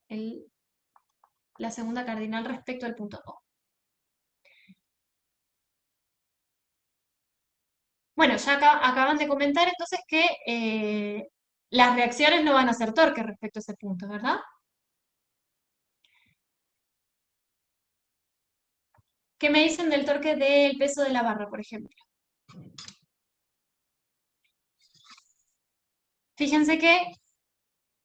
la segunda cardinal respecto al punto O. Bueno, ya acaban de comentar entonces que las reacciones no van a ser torques respecto a ese punto, ¿verdad? ¿Qué me dicen del torque del peso de la barra, por ejemplo? Fíjense que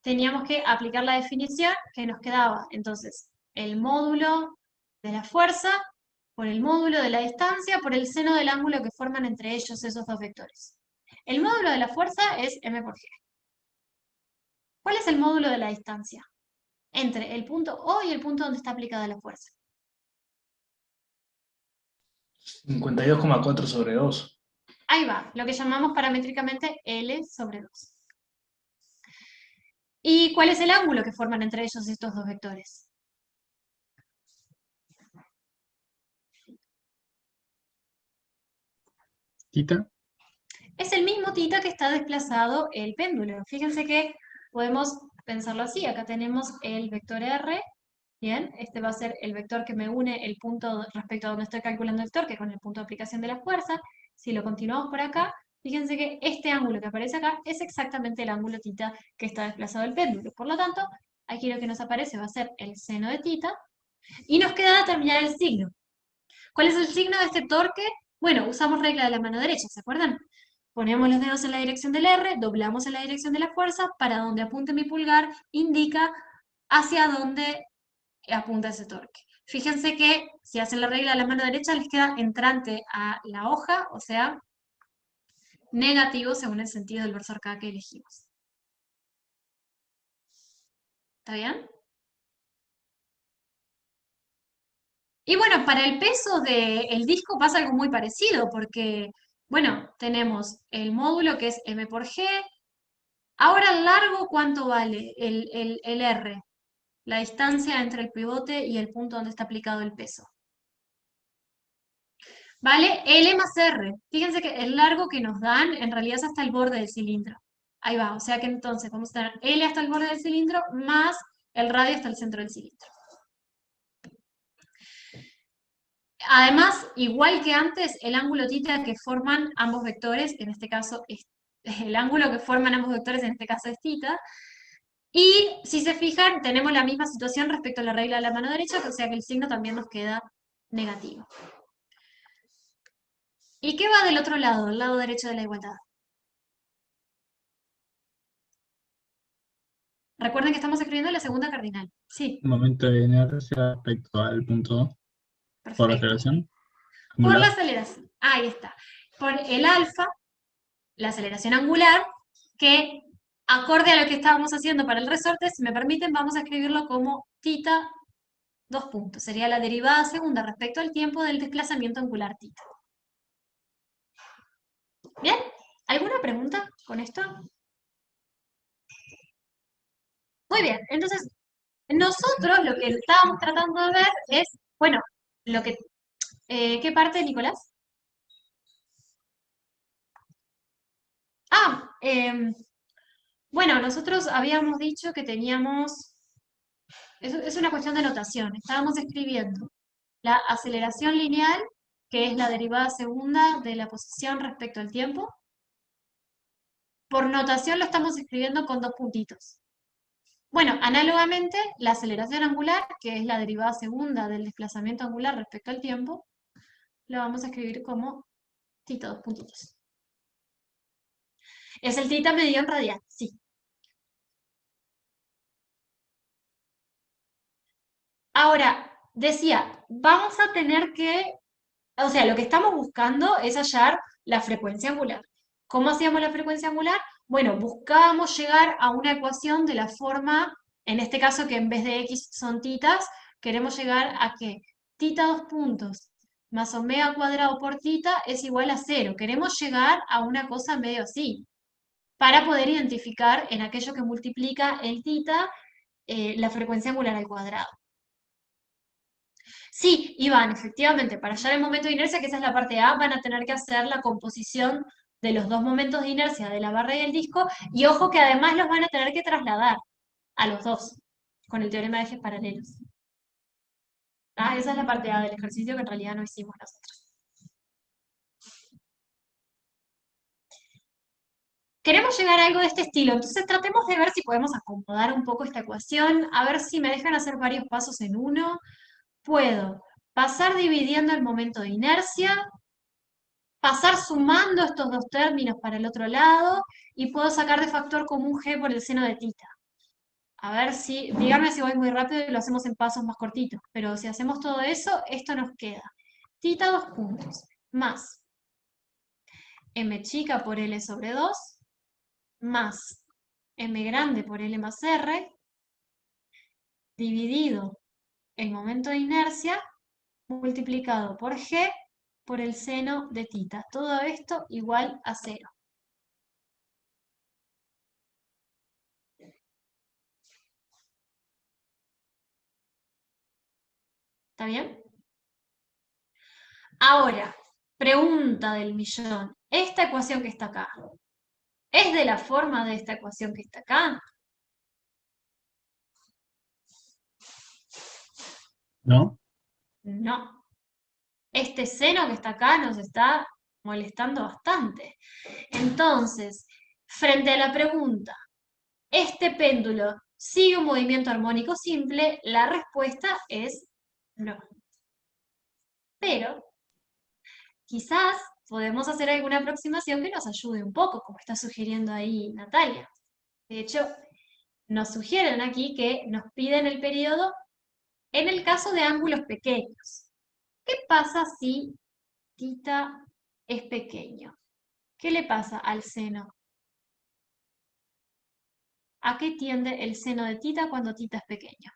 teníamos que aplicar la definición que nos quedaba. Entonces, el módulo de la fuerza por el módulo de la distancia por el seno del ángulo que forman entre ellos esos dos vectores. El módulo de la fuerza es m por g. ¿Cuál es el módulo de la distancia? Entre el punto O y el punto donde está aplicada la fuerza. 52,4 sobre 2. Ahí va, lo que llamamos paramétricamente L sobre 2. ¿Y cuál es el ángulo que forman entre ellos estos dos vectores? ¿Tita? Es el mismo θ que está desplazado el péndulo. Fíjense que podemos pensarlo así. Acá tenemos el vector R. Bien, este va a ser el vector que me une el punto respecto a donde estoy calculando el torque con el punto de aplicación de la fuerza. Si lo continuamos por acá, fíjense que este ángulo que aparece acá es exactamente el ángulo θ que está desplazado el péndulo. Por lo tanto, aquí lo que nos aparece va a ser el seno de θ. Y nos queda determinar el signo. ¿Cuál es el signo de este torque? Bueno, usamos regla de la mano derecha, ¿se acuerdan? Ponemos los dedos en la dirección del R, doblamos en la dirección de la fuerza, para donde apunte mi pulgar, indica hacia dónde apunta ese torque. Fíjense que si hacen la regla a la mano derecha les queda entrante a la hoja, o sea, negativo según el sentido del verso arcada que elegimos. ¿Está bien? Y bueno, para el peso del disco pasa algo muy parecido, porque, bueno, tenemos el módulo que es m por g. Ahora el largo, ¿cuánto vale? El R, la distancia entre el pivote y el punto donde está aplicado el peso. ¿Vale? L más R. Fíjense que el largo que nos dan en realidad es hasta el borde del cilindro. Ahí va, o sea que entonces vamos a tener L hasta el borde del cilindro más el radio hasta el centro del cilindro. Además, igual que antes, el ángulo θ que forman ambos vectores, en este caso el ángulo que forman ambos vectores en este caso es θ. Y si se fijan, tenemos la misma situación respecto a la regla de la mano derecha, o sea que el signo también nos queda negativo. ¿Y qué va del otro lado, el lado derecho de la igualdad? Recuerden que estamos escribiendo la segunda cardinal. Sí, Momento de inercia respecto al punto por perfecto. aceleración. Por la Angular. aceleración, ahí está. Por el alfa, la aceleración angular, que acorde a lo que estábamos haciendo para el resorte, si me permiten, vamos a escribirlo como θ, dos puntos. Sería la derivada segunda respecto al tiempo del desplazamiento angular θ. ¿Bien? ¿Alguna pregunta con esto? Muy bien, entonces, nosotros lo que estábamos tratando de ver es, bueno, lo que... ¿qué parte, Nicolás? Ah, bueno, nosotros habíamos dicho que teníamos... Es una cuestión de notación. Estábamos escribiendo la aceleración lineal, que es la derivada segunda de la posición respecto al tiempo. Por notación lo estamos escribiendo con dos puntitos. Bueno, análogamente, la aceleración angular, que es la derivada segunda del desplazamiento angular respecto al tiempo, lo vamos a escribir como θ, dos puntitos. Es el θ medido en radian, sí. Ahora, decía, vamos a tener que, o sea, lo que estamos buscando es hallar la frecuencia angular. ¿Cómo hacíamos la frecuencia angular? Bueno, buscábamos llegar a una ecuación de la forma, en este caso que en vez de x son titas, queremos llegar a que θ dos puntos más omega cuadrado por θ es igual a 0. Queremos llegar a una cosa medio así, para poder identificar en aquello que multiplica el θ la frecuencia angular al cuadrado. Sí, Iván, efectivamente, para hallar el momento de inercia, que esa es la parte A, van a tener que hacer la composición de los dos momentos de inercia de la barra y el disco, y ojo que además los van a tener que trasladar a los dos, con el teorema de ejes paralelos. Ah, esa es la parte A del ejercicio que en realidad no hicimos nosotros. Queremos llegar a algo de este estilo, entonces tratemos de ver si podemos acomodar un poco esta ecuación, a ver si me dejan hacer varios pasos en uno. Puedo pasar dividiendo el momento de inercia, pasar sumando estos dos términos para el otro lado, y puedo sacar de factor común g por el seno de θ. A ver si, díganme si voy muy rápido y lo hacemos en pasos más cortitos, pero si hacemos todo eso, esto nos queda. θ dos puntos, más m chica por L sobre 2, más m grande por L más R, dividido el momento de inercia, multiplicado por g por el seno de θ. Todo esto igual a 0. ¿Está bien? Ahora, pregunta del millón. ¿Esta ecuación que está acá es de la forma de esta ecuación que está acá? ¿No? No. Este seno que está acá nos está molestando bastante. Entonces, frente a la pregunta, ¿este péndulo sigue un movimiento armónico simple? La respuesta es no. Pero quizás podemos hacer alguna aproximación que nos ayude un poco, como está sugiriendo ahí Natalia. De hecho, nos sugieren aquí que nos piden el periodo En el caso de ángulos pequeños, ¿qué pasa si tita es pequeño? ¿Qué le pasa al seno? ¿A qué tiende el seno de tita cuando tita es pequeño?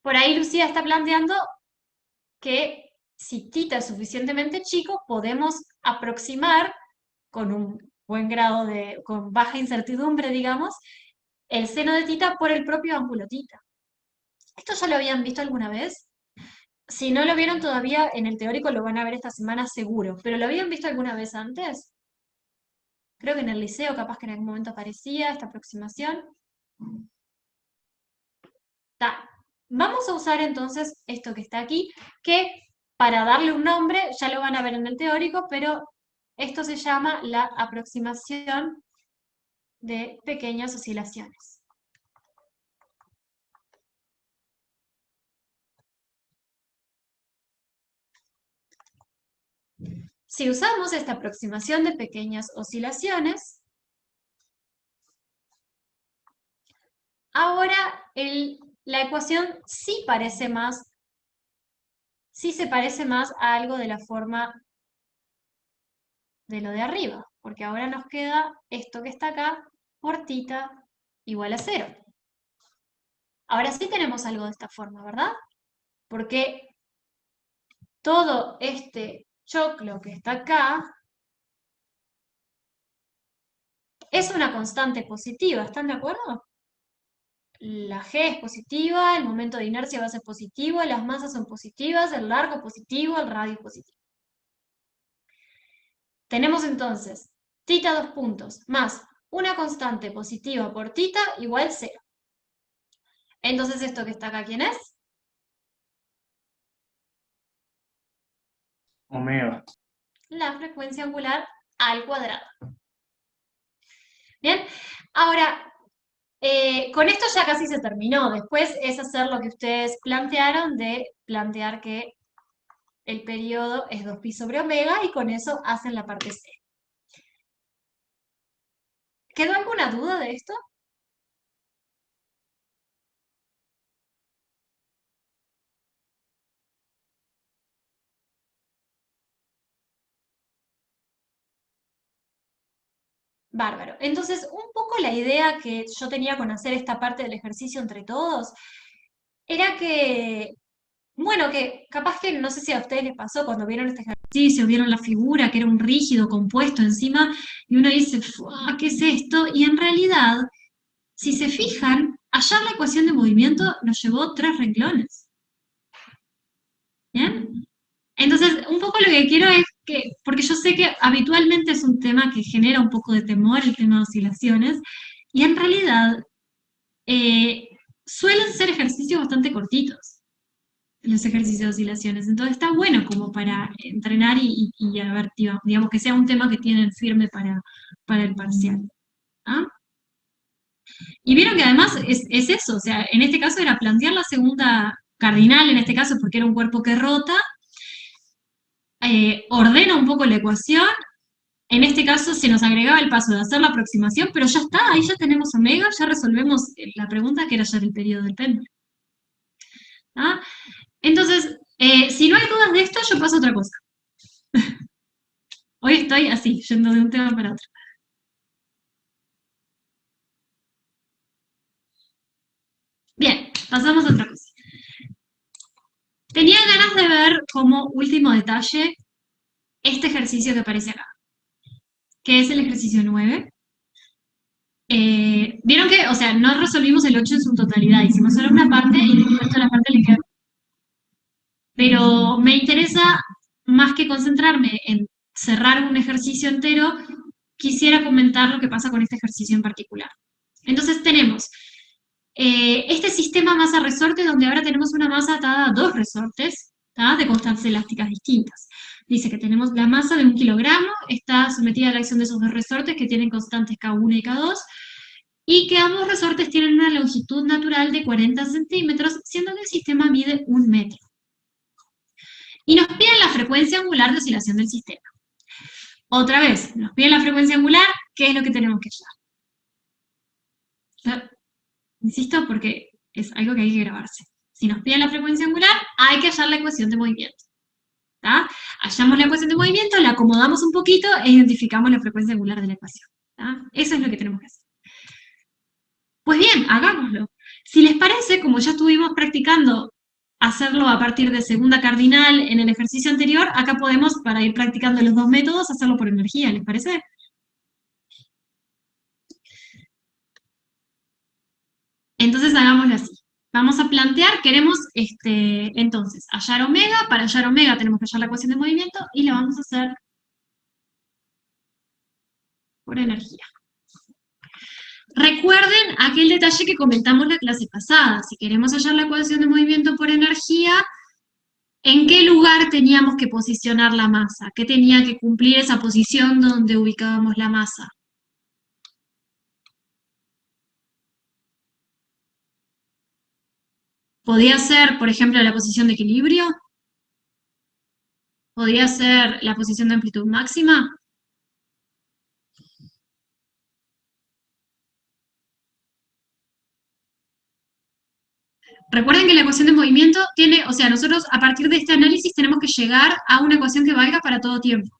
Por ahí Lucía está planteando que si tita es suficientemente chico, podemos aproximar con un buen grado con baja incertidumbre, digamos, el seno de tita por el propio ángulo tita. ¿Esto ya lo habían visto alguna vez? Si no lo vieron todavía, en el teórico lo van a ver esta semana seguro, pero ¿lo habían visto alguna vez antes? Creo que en el liceo capaz que en algún momento aparecía esta aproximación. Vamos a usar entonces esto que está aquí, que para darle un nombre, ya lo van a ver en el teórico, pero esto se llama la aproximación de pequeñas oscilaciones. Si usamos esta aproximación de pequeñas oscilaciones, ahora la ecuación sí se parece más a algo de la forma de lo de arriba, porque ahora nos queda esto que está acá por tita igual a 0. Ahora sí tenemos algo de esta forma, ¿verdad? Porque todo este choclo que está acá es una constante positiva, ¿están de acuerdo? La G es positiva, el momento de inercia va a ser positivo, las masas son positivas, el largo positivo, el radio positivo. Tenemos entonces tita 2 puntos más una constante positiva por tita igual 0. Entonces esto que está acá, ¿quién es? Omega. La frecuencia angular al cuadrado. Bien, ahora, con esto ya casi se terminó. Después es hacer lo que ustedes plantearon, de plantear que el periodo es 2pi sobre omega, y con eso hacen la parte C. ¿Quedó alguna duda de esto? Bárbaro. Entonces, un poco la idea que yo tenía con hacer esta parte del ejercicio entre todos era que, bueno, que capaz que, no sé si a ustedes les pasó cuando vieron este ejercicio, vieron la figura, que era un rígido compuesto encima, y uno dice, ¿qué es esto? Y en realidad, si se fijan, hallar la ecuación de movimiento nos llevó 3 renglones. ¿Bien? Entonces, un poco lo que quiero es que, porque yo sé que habitualmente es un tema que genera un poco de temor, el tema de oscilaciones, y en realidad suelen ser ejercicios bastante cortitos, los ejercicios de oscilaciones. Entonces está bueno como para entrenar y a ver, digamos, que sea un tema que tienen firme para el parcial. ¿Ah? Y vieron que además es eso, o sea, en este caso era plantear la segunda cardinal, en este caso porque era un cuerpo que rota, ordena un poco la ecuación. En este caso se nos agregaba el paso de hacer la aproximación, pero ya está, ahí ya tenemos omega, ya resolvemos la pregunta que era ya el periodo del péndulo. ¿Ah? Entonces, si no hay dudas de esto, yo paso a otra cosa. Hoy estoy así, yendo de un tema para otro. Bien, pasamos a otra cosa. Tenía ganas de ver como último detalle este ejercicio que aparece acá, que es el ejercicio 9. Vieron que, o sea, no resolvimos el 8 en su totalidad, hicimos solo una parte y el resto de la parte le queda. Pero me interesa, más que concentrarme en cerrar un ejercicio entero, quisiera comentar lo que pasa con este ejercicio en particular. Entonces tenemos este sistema masa-resorte, donde ahora tenemos una masa atada a 2 resortes, ¿tá? De constantes elásticas distintas. Dice que tenemos la masa de 1 kilogramo, está sometida a la acción de esos 2 resortes que tienen constantes K1 y K2, y que ambos resortes tienen una longitud natural de 40 centímetros, siendo que el sistema mide 1 metro. Y nos piden la frecuencia angular de oscilación del sistema. Otra vez, nos piden la frecuencia angular, ¿qué es lo que tenemos que hallar? Insisto, porque es algo que hay que grabarse. Si nos piden la frecuencia angular, hay que hallar la ecuación de movimiento. ¿Tá? Hallamos la ecuación de movimiento, la acomodamos un poquito e identificamos la frecuencia angular de la ecuación. ¿Tá? Eso es lo que tenemos que hacer. Pues bien, hagámoslo. Si les parece, como ya estuvimos practicando hacerlo a partir de segunda cardinal en el ejercicio anterior, acá podemos, para ir practicando los dos métodos, hacerlo por energía, ¿les parece? Entonces hagámoslo así. Vamos a plantear, queremos, entonces, hallar omega. Para hallar omega tenemos que hallar la ecuación de movimiento y la vamos a hacer por energía. Recuerden aquel detalle que comentamos la clase pasada. Si queremos hallar la ecuación de movimiento por energía, ¿en qué lugar teníamos que posicionar la masa? ¿Qué tenía que cumplir esa posición donde ubicábamos la masa? ¿Podía ser, por ejemplo, la posición de equilibrio? ¿Podría ser la posición de amplitud máxima? Recuerden que la ecuación de movimiento tiene, o sea, nosotros a partir de este análisis tenemos que llegar a una ecuación que valga para todo tiempo.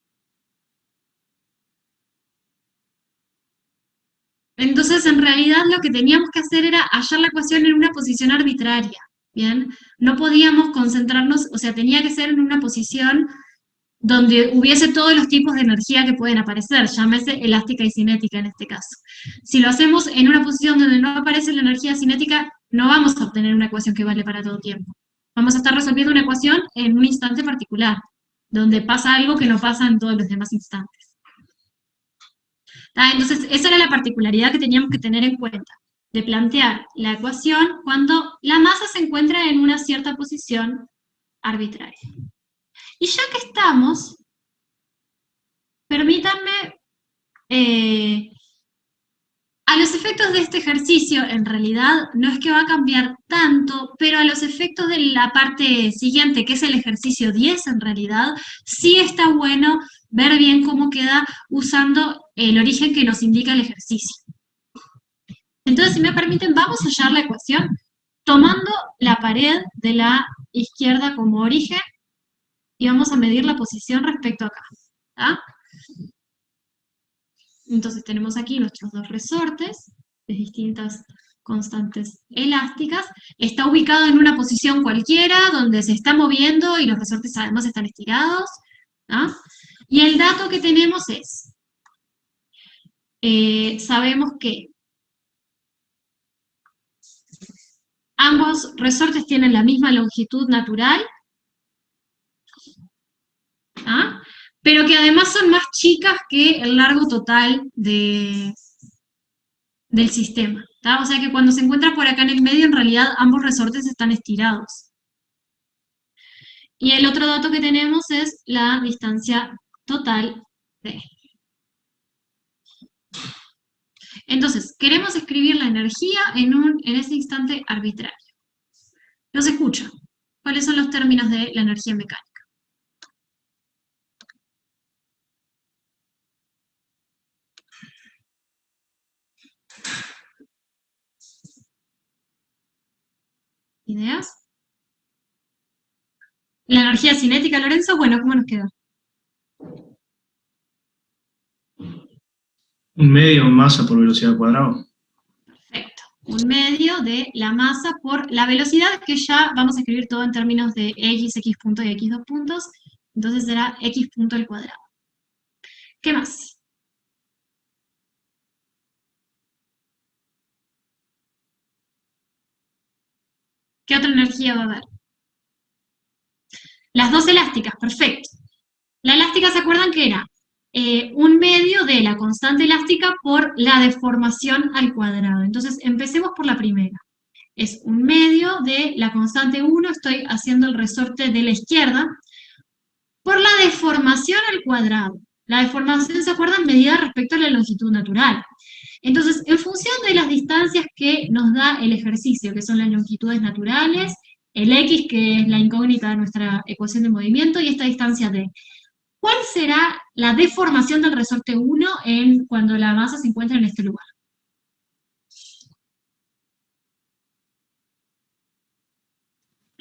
Entonces, en realidad, lo que teníamos que hacer era hallar la ecuación en una posición arbitraria, ¿bien? No podíamos concentrarnos, o sea, tenía que ser en una posición donde hubiese todos los tipos de energía que pueden aparecer, llámese elástica y cinética en este caso. Si lo hacemos en una posición donde no aparece la energía cinética, no vamos a obtener una ecuación que vale para todo tiempo. Vamos a estar resolviendo una ecuación en un instante particular, donde pasa algo que no pasa en todos los demás instantes. Entonces, esa era la particularidad que teníamos que tener en cuenta, de plantear la ecuación cuando la masa se encuentra en una cierta posición arbitraria. Y ya que estamos, permítanme, a los efectos de este ejercicio, en realidad, no es que va a cambiar tanto, pero a los efectos de la parte siguiente, que es el ejercicio 10, en realidad, sí está bueno ver bien cómo queda usando el origen que nos indica el ejercicio. Entonces, si me permiten, vamos a hallar la ecuación tomando la pared de la izquierda como origen, y vamos a medir la posición respecto a acá. ¿Tá? Entonces tenemos aquí nuestros dos resortes de distintas constantes elásticas. Está ubicado en una posición cualquiera, donde se está moviendo y los resortes además están estirados. ¿Tá? Y el dato que tenemos es, sabemos que ambos resortes tienen la misma longitud natural, ¿ah? Pero que además son más chicas que el largo total del sistema. ¿Tá? O sea que cuando se encuentra por acá en el medio, en realidad ambos resortes están estirados. Y el otro dato que tenemos es la distancia total de. Entonces, queremos escribir la energía en ese instante arbitrario. Los escucho. ¿Cuáles son los términos de la energía mecánica? ¿Ideas? La energía cinética, Lorenzo, bueno, ¿cómo nos queda? Un medio masa por velocidad al cuadrado. Perfecto. Un medio de la masa por la velocidad, que ya vamos a escribir todo en términos de x punto y x dos puntos. Entonces será x punto al cuadrado. ¿Qué más? ¿Qué otra energía va a haber? Las dos elásticas, perfecto. La elástica, ¿se acuerdan que era? Un medio de la constante elástica por la deformación al cuadrado. Entonces, empecemos por la primera. Es un medio de la constante 1, estoy haciendo el resorte de la izquierda, por la deformación al cuadrado. La deformación, ¿se acuerdan? Medida respecto a la longitud natural. Entonces, en función de las distancias que nos da el ejercicio, que son las longitudes naturales, el x, que es la incógnita de nuestra ecuación de movimiento, y esta distancia d. ¿Cuál será la deformación del resorte 1 cuando la masa se encuentra en este lugar?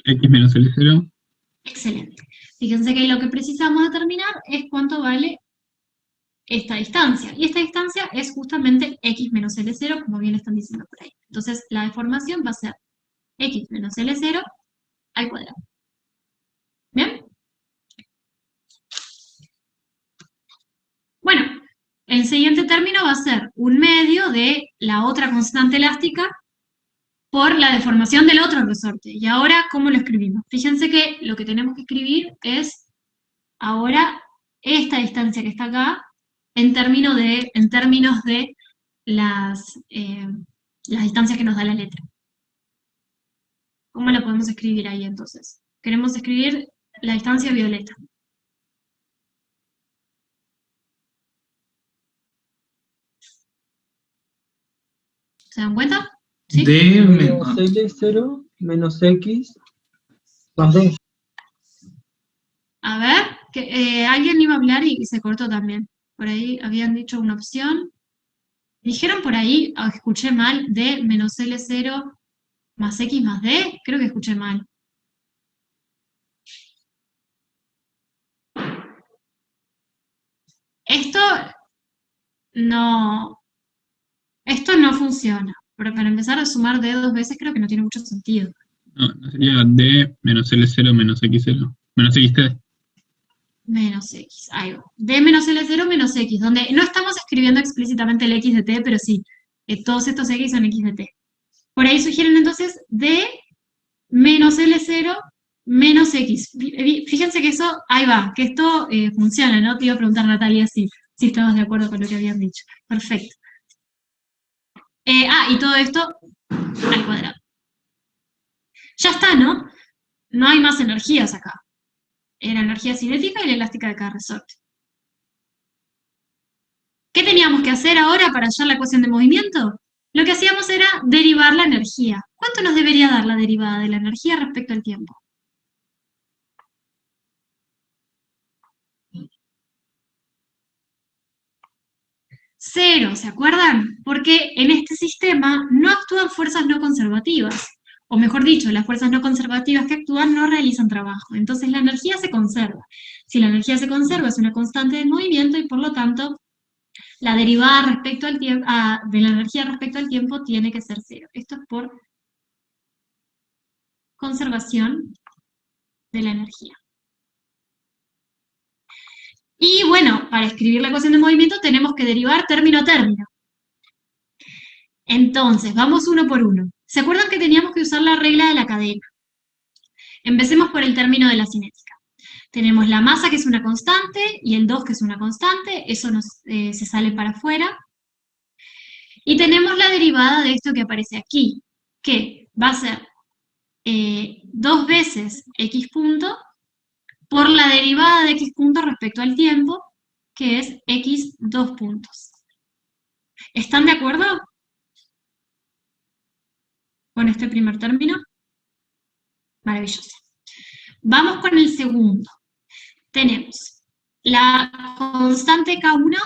X menos L0. Excelente. Fíjense que lo que precisamos determinar es cuánto vale esta distancia. Y esta distancia es justamente X menos L0, como bien están diciendo por ahí. Entonces, la deformación va a ser X menos L0 al cuadrado. ¿Bien? Bueno, el siguiente término va a ser un medio de la otra constante elástica por la deformación del otro resorte. Y ahora, ¿cómo lo escribimos? Fíjense que lo que tenemos que escribir es ahora esta distancia que está acá en términos de las distancias que nos da la letra. ¿Cómo la podemos escribir ahí entonces? Queremos escribir la distancia violeta. ¿Se dan cuenta? ¿Sí? D Menos L0 menos X más D. A ver, que, alguien iba a hablar y se cortó también. Por ahí habían dicho una opción. Dijeron por ahí, escuché mal, D menos L0 más X más D. Creo que escuché mal. Esto no funciona. Pero para empezar a sumar D 2 veces creo que no tiene mucho sentido. No, sería D menos L0 menos X0. Menos XT. Menos X, ahí va. D menos L0 menos X, donde no estamos escribiendo explícitamente el X de T, pero sí, todos estos X son X de T. Por ahí sugieren entonces D menos L0 menos X. Fíjense que eso, ahí va, que esto funciona, ¿no? Te iba a preguntar, Natalia, si estabas de acuerdo con lo que habían dicho. Perfecto. Y todo esto al cuadrado. Ya está, ¿no? No hay más energías acá. La energía cinética y la elástica de cada resorte. ¿Qué teníamos que hacer ahora para hallar la ecuación de movimiento? Lo que hacíamos era derivar la energía. ¿Cuánto nos debería dar la derivada de la energía respecto al tiempo? Cero, ¿se acuerdan? Porque en este sistema no actúan fuerzas no conservativas. O mejor dicho, las fuerzas no conservativas que actúan no realizan trabajo. Entonces la energía se conserva. Si la energía se conserva es una constante de movimiento y por lo tanto la derivada respecto al tiempo, de la energía respecto al tiempo tiene que ser cero. Esto es por conservación de la energía. Y bueno, para escribir la ecuación de movimiento tenemos que derivar término a término. Entonces, vamos uno por uno. ¿Se acuerdan que teníamos que usar la regla de la cadena? Empecemos por el término de la cinética. Tenemos la masa, que es una constante, y el 2, que es una constante. Eso se sale para afuera. Y tenemos la derivada de esto que aparece aquí, que va a ser 2 veces x punto por la derivada de x punto respecto al tiempo, que es x 2 puntos. ¿Están de acuerdo con este primer término? Maravilloso. Vamos con el segundo. Tenemos la constante K1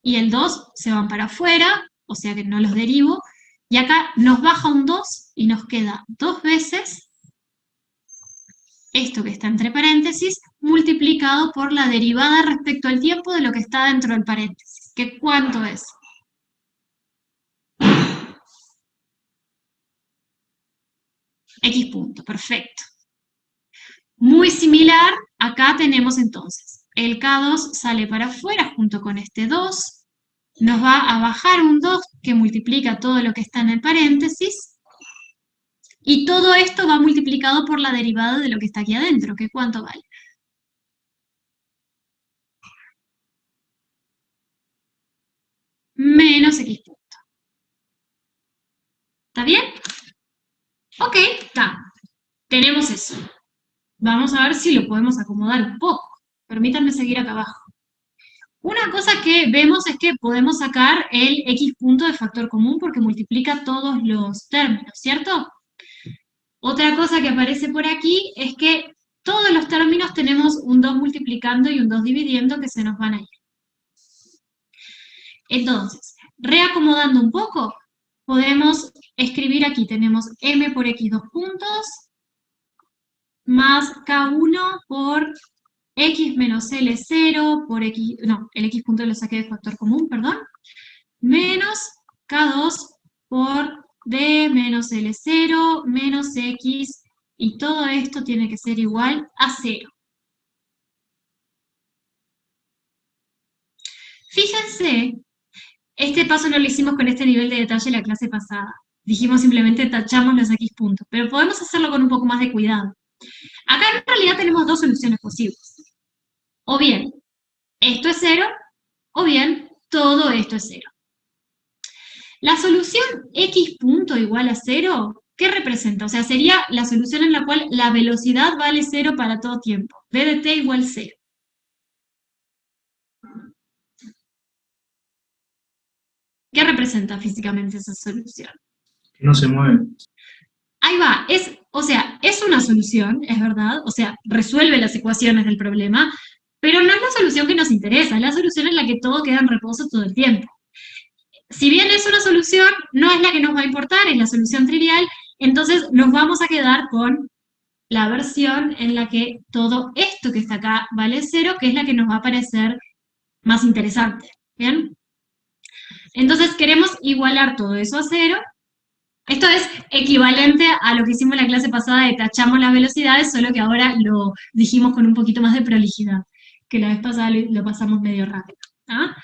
y el 2 se van para afuera, o sea que no los derivo, y acá nos baja un 2 y nos queda 2 veces esto que está entre paréntesis, multiplicado por la derivada respecto al tiempo de lo que está dentro del paréntesis. ¿Qué cuánto es? X punto, perfecto. Muy similar, acá tenemos entonces, el K2 sale para afuera junto con este 2, nos va a bajar un 2 que multiplica todo lo que está en el paréntesis, y todo esto va multiplicado por la derivada de lo que está aquí adentro, que ¿cuánto vale? Menos X punto. ¿Está bien? Ok, está. Tenemos eso. Vamos a ver si lo podemos acomodar un poco. Permítanme seguir acá abajo. Una cosa que vemos es que podemos sacar el X punto de factor común porque multiplica todos los términos, ¿cierto? Otra cosa que aparece por aquí es que todos los términos tenemos un 2 multiplicando y un 2 dividiendo que se nos van a ir. Entonces, reacomodando un poco, podemos escribir aquí, tenemos m por x 2 puntos, más K1 por X menos L0 por X, no, el X punto lo saqué de factor común, perdón, menos K2 por D menos L0 menos X, y todo esto tiene que ser igual a 0. Fíjense, este paso no lo hicimos con este nivel de detalle la clase pasada. Dijimos simplemente tachamos los X puntos, pero podemos hacerlo con un poco más de cuidado. Acá en realidad tenemos dos soluciones posibles. O bien, esto es 0, o bien, todo esto es 0. La solución X punto igual a 0, ¿qué representa? O sea, sería la solución en la cual la velocidad vale 0 para todo tiempo. V de t igual 0. ¿Qué representa físicamente esa solución? Que no se mueve. Ahí va, o sea, es una solución, es verdad, o sea, resuelve las ecuaciones del problema, pero no es la solución que nos interesa, es la solución en la que todo queda en reposo todo el tiempo. Si bien es una solución, no es la que nos va a importar, es la solución trivial, entonces nos vamos a quedar con la versión en la que todo esto que está acá vale 0, que es la que nos va a parecer más interesante, ¿bien? Entonces queremos igualar todo eso a 0. Esto es equivalente a lo que hicimos en la clase pasada de tachamos las velocidades, solo que ahora lo dijimos con un poquito más de prolijidad, que la vez pasada lo pasamos medio rápido. ¿Ah?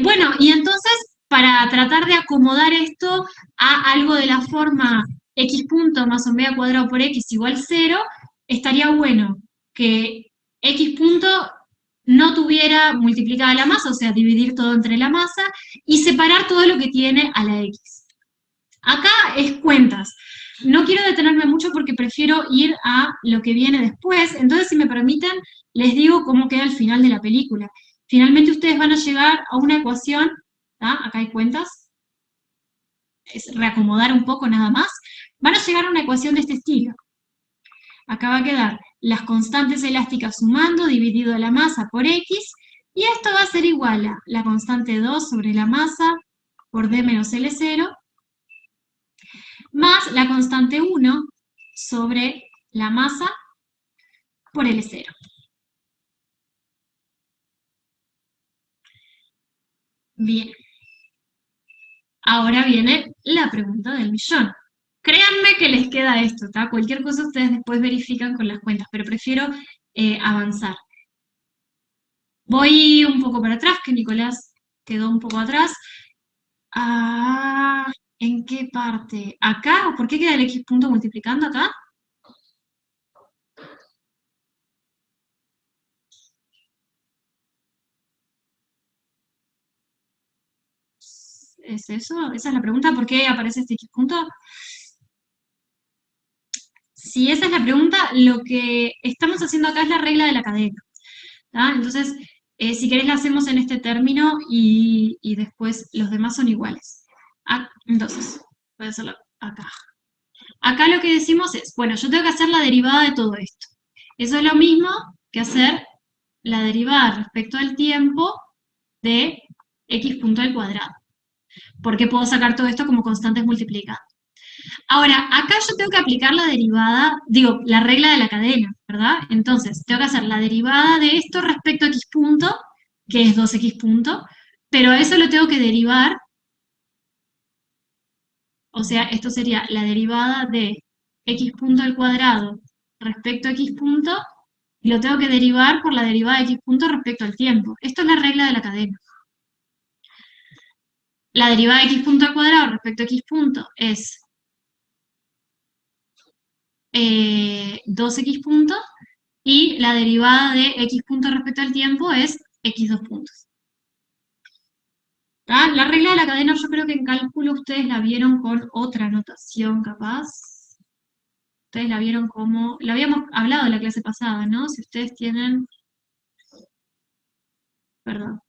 Bueno, y entonces, para tratar de acomodar esto a algo de la forma x punto más omega cuadrado por x igual 0, estaría bueno que x punto no tuviera multiplicada la masa, o sea, dividir todo entre la masa, y separar todo lo que tiene a la x. Acá es cuentas. No quiero detenerme mucho porque prefiero ir a lo que viene después, entonces si me permiten, les digo cómo queda el final de la película. Finalmente ustedes van a llegar a una ecuación, ¿tá? Acá hay cuentas, es reacomodar un poco nada más, van a llegar a una ecuación de este estilo. Acá va a quedar las constantes elásticas sumando, dividido la masa por x, y esto va a ser igual a la constante 2 sobre la masa por d menos L0, más la constante 1 sobre la masa por L0. Bien. Ahora viene la pregunta del millón. Créanme que les queda esto, ¿tá? Cualquier cosa ustedes después verifican con las cuentas, pero prefiero avanzar. Voy un poco para atrás, que Nicolás quedó un poco atrás. Ah, ¿en qué parte? ¿Acá? ¿Por qué queda el x punto multiplicando acá? ¿Es eso? ¿Esa es la pregunta? ¿Por qué aparece este x punto? Si esa es la pregunta, lo que estamos haciendo acá es la regla de la cadena. ¿Tá? Entonces, si querés la hacemos en este término y después los demás son iguales. Entonces, voy a hacerlo acá. Acá lo que decimos es, bueno, yo tengo que hacer la derivada de todo esto. Eso es lo mismo que hacer la derivada respecto al tiempo de x punto al cuadrado. Porque puedo sacar todo esto como constantes multiplicadas. Ahora, acá yo tengo que aplicar la derivada, digo, la regla de la cadena, ¿verdad? Entonces, tengo que hacer la derivada de esto respecto a x punto, que es 2x punto, pero a eso lo tengo que derivar, o sea, esto sería la derivada de x punto al cuadrado respecto a x punto, y lo tengo que derivar por la derivada de x punto respecto al tiempo. Esto es la regla de la cadena. La derivada de x punto al cuadrado respecto a x punto es 2x puntos, y la derivada de x punto respecto al tiempo es x2 puntos. ¿Tá? La regla de la cadena yo creo que en cálculo ustedes la vieron con otra notación capaz. Ustedes la vieron como... La habíamos hablado en la clase pasada, ¿no? Si ustedes tienen... Perdón.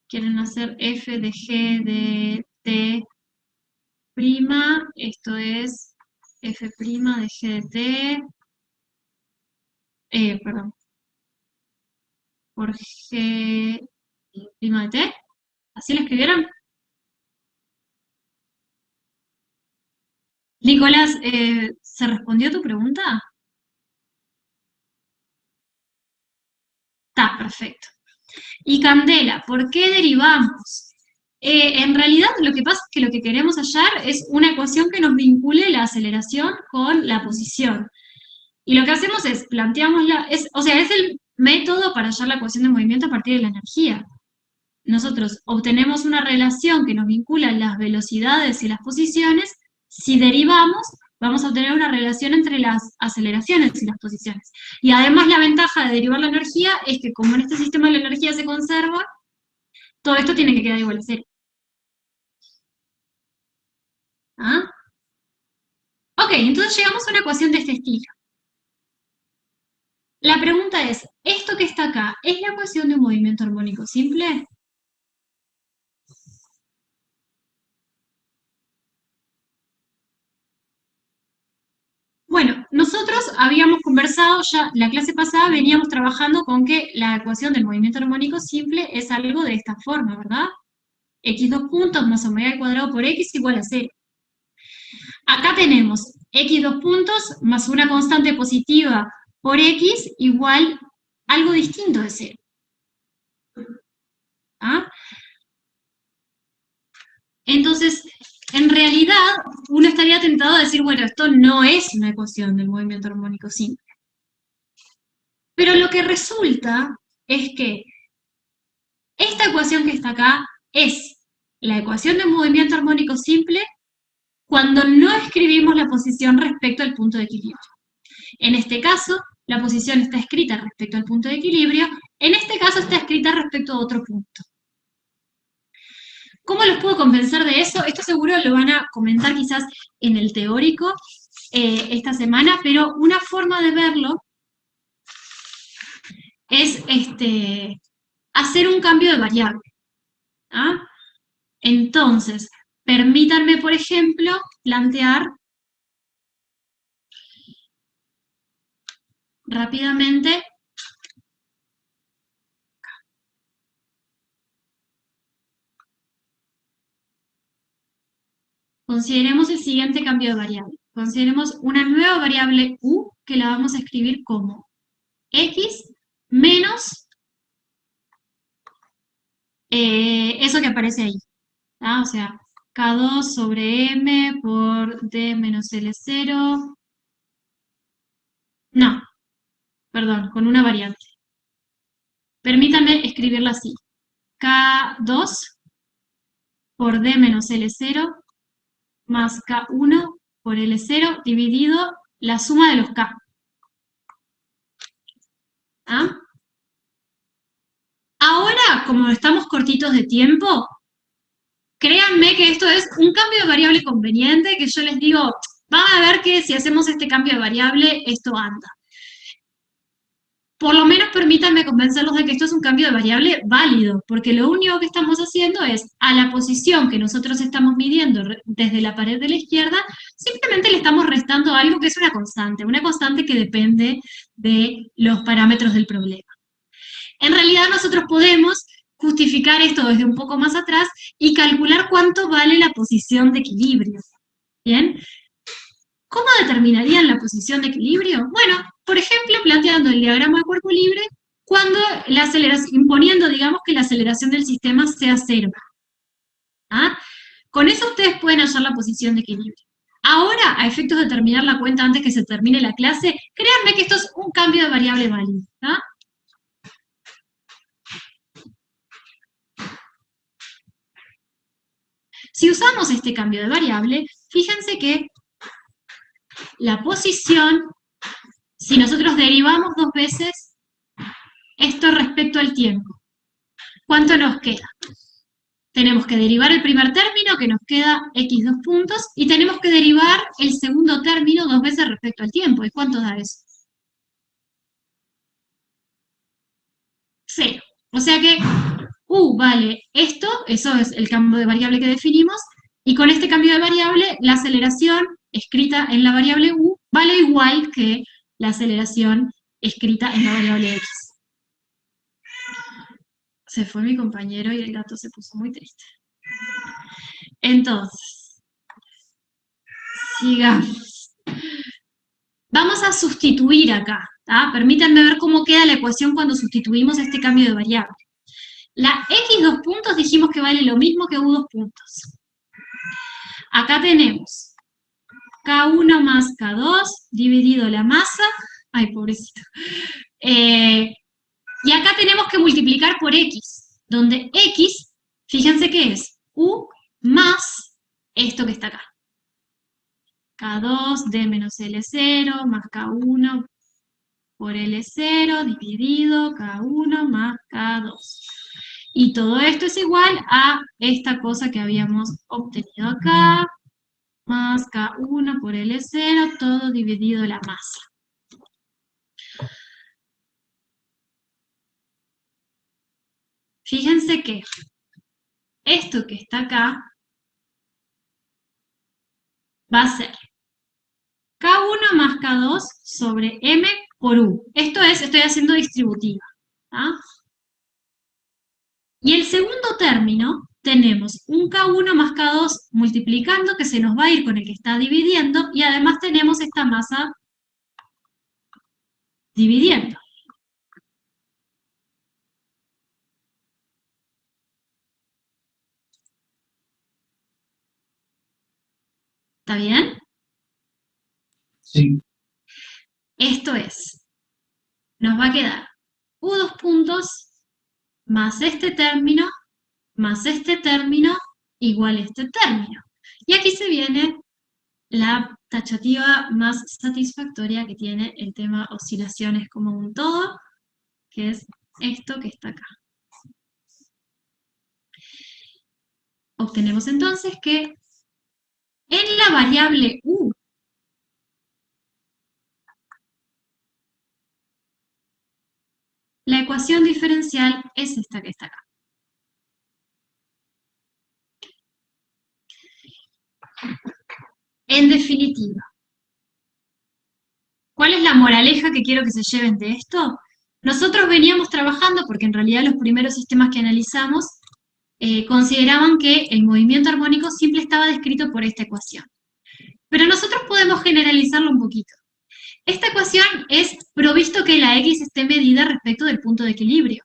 Quieren hacer f de g de t prima, esto es f' de g de t, perdón, por g prima de t. ¿Así lo escribieron? Nicolás, ¿se respondió tu pregunta? Está, perfecto. Y Candela, ¿por qué derivamos? En realidad lo que pasa es que lo que queremos hallar es una ecuación que nos vincule la aceleración con la posición. Y lo que hacemos es, planteamos o sea, es el método para hallar la ecuación de movimiento a partir de la energía. Nosotros obtenemos una relación que nos vincula las velocidades y las posiciones. Si derivamos, vamos a obtener una relación entre las aceleraciones y las posiciones. Y además la ventaja de derivar la energía es que como en este sistema la energía se conserva, todo esto tiene que quedar igual a cero. ¿Ah? Ok, entonces llegamos a una ecuación de este estilo. La pregunta es, ¿esto que está acá es la ecuación de un movimiento armónico simple? Bueno, nosotros habíamos conversado ya, la clase pasada veníamos trabajando con que la ecuación del movimiento armónico simple es algo de esta forma, ¿verdad? X 2 puntos más omega al cuadrado por X igual a 0. Acá tenemos X 2 puntos más una constante positiva por X igual algo distinto de 0. ¿Ah? Entonces, en realidad, uno estaría tentado a decir, bueno, esto no es una ecuación del movimiento armónico simple. Pero lo que resulta es que esta ecuación que está acá es la ecuación de un movimiento armónico simple cuando no escribimos la posición respecto al punto de equilibrio. En este caso, la posición está escrita respecto al punto de equilibrio, en este caso está escrita respecto a otro punto. ¿Cómo los puedo convencer de eso? Esto seguro lo van a comentar quizás en el teórico esta semana, pero una forma de verlo es hacer un cambio de variable. ¿Ah? Entonces, permítanme, por ejemplo, plantear rápidamente consideremos el siguiente cambio de variable. Consideremos una nueva variable u que la vamos a escribir como x menos eso que aparece ahí. ¿Ah? O sea, K2 sobre M por D menos L0. No, perdón, con una variante. Permítanme escribirla así. K2 por D menos L0 más K1 por L0 dividido la suma de los K. ¿Ah? Ahora, como estamos cortitos de tiempo, créanme que esto es un cambio de variable conveniente, que yo les digo, van a ver que si hacemos este cambio de variable, esto anda. Por lo menos permítanme convencerlos de que esto es un cambio de variable válido, porque lo único que estamos haciendo es, a la posición que nosotros estamos midiendo desde la pared de la izquierda, simplemente le estamos restando algo que es una constante que depende de los parámetros del problema. En realidad nosotros podemos justificar esto desde un poco más atrás y calcular cuánto vale la posición de equilibrio. ¿Bien? ¿Cómo determinarían la posición de equilibrio? Bueno, por ejemplo, planteando el diagrama de cuerpo libre, cuando la aceleración, imponiendo, digamos, que la aceleración del sistema sea 0. ¿Ah? Con eso ustedes pueden hallar la posición de equilibrio. Ahora, a efectos de terminar la cuenta antes que se termine la clase, créanme que esto es un cambio de variable válido. ¿Ah? Si usamos este cambio de variable, fíjense que la posición, si nosotros derivamos 2 veces esto respecto al tiempo, ¿cuánto nos queda? Tenemos que derivar el primer término, que nos queda x 2 puntos, y tenemos que derivar el segundo término 2 veces respecto al tiempo. ¿Y cuánto da eso? 0. O sea que vale esto, eso es el cambio de variable que definimos, y con este cambio de variable, la aceleración escrita en la variable u vale igual que la aceleración escrita en la variable x. Se fue mi compañero y el gato se puso muy triste. Entonces, sigamos. Vamos a sustituir acá, ¿tá? Permítanme ver cómo queda la ecuación cuando sustituimos este cambio de variable. La x 2 puntos dijimos que vale lo mismo que u 2 puntos. Acá tenemos K1 más K2 dividido la masa. Ay, pobrecito. Y acá tenemos que multiplicar por x, donde x, fíjense que es u más esto que está acá. K2 d menos L0 más K1 por L0 dividido K1 más K2. Y todo esto es igual a esta cosa que habíamos obtenido acá, más K1 por L0, todo dividido la masa. Fíjense que esto que está acá va a ser K1 más K2 sobre M por U. Esto es, estoy haciendo distributiva. ¿Ah? Y el segundo término, tenemos un K1 más K2 multiplicando, que se nos va a ir con el que está dividiendo, y además tenemos esta masa dividiendo. ¿Está bien? Sí. Esto es, nos va a quedar U 2 puntos más este término igual a este término. Y aquí se viene la taxativa más satisfactoria que tiene el tema oscilaciones como un todo, que es esto que está acá. Obtenemos entonces que en la variable u, la ecuación diferencial es esta que está acá. En definitiva, ¿cuál es la moraleja que quiero que se lleven de esto? Nosotros veníamos trabajando, porque en realidad los primeros sistemas que analizamos consideraban que el movimiento armónico siempre estaba descrito por esta ecuación. Pero nosotros podemos generalizarlo un poquito. Esta ecuación es provisto que la x esté medida respecto del punto de equilibrio.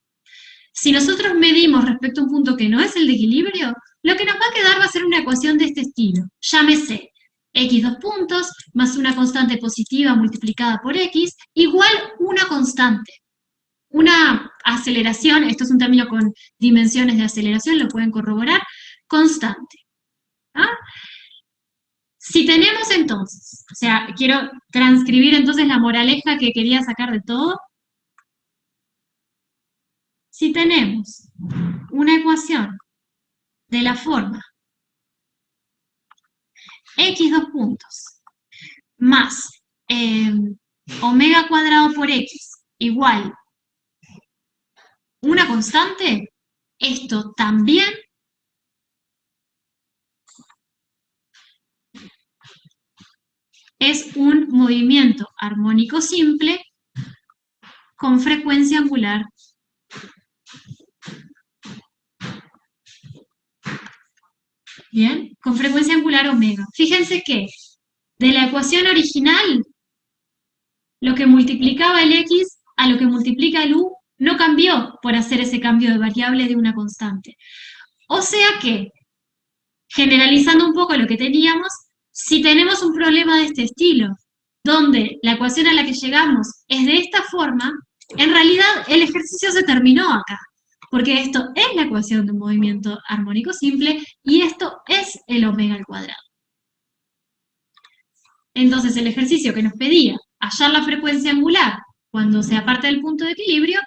Si nosotros medimos respecto a un punto que no es el de equilibrio, lo que nos va a quedar va a ser una ecuación de este estilo. Llámese x 2 puntos más una constante positiva multiplicada por x igual una constante. Una aceleración, esto es un término con dimensiones de aceleración, lo pueden corroborar, constante. ¿Ah? Si tenemos entonces, o sea, quiero transcribir entonces la moraleja que quería sacar de todo. Si tenemos una ecuación de la forma x 2 puntos más omega cuadrado por x igual una constante, esto también es un movimiento armónico simple con frecuencia angular bien, con frecuencia angular omega. Fíjense que de la ecuación original, lo que multiplicaba el x a lo que multiplica el u no cambió por hacer ese cambio de variable de una constante. O sea que, generalizando un poco lo que teníamos, si tenemos un problema de este estilo, donde la ecuación a la que llegamos es de esta forma, en realidad el ejercicio se terminó acá, porque esto es la ecuación de un movimiento armónico simple y esto es el omega al cuadrado. Entonces el ejercicio que nos pedía hallar la frecuencia angular cuando se aparte del punto de equilibrio,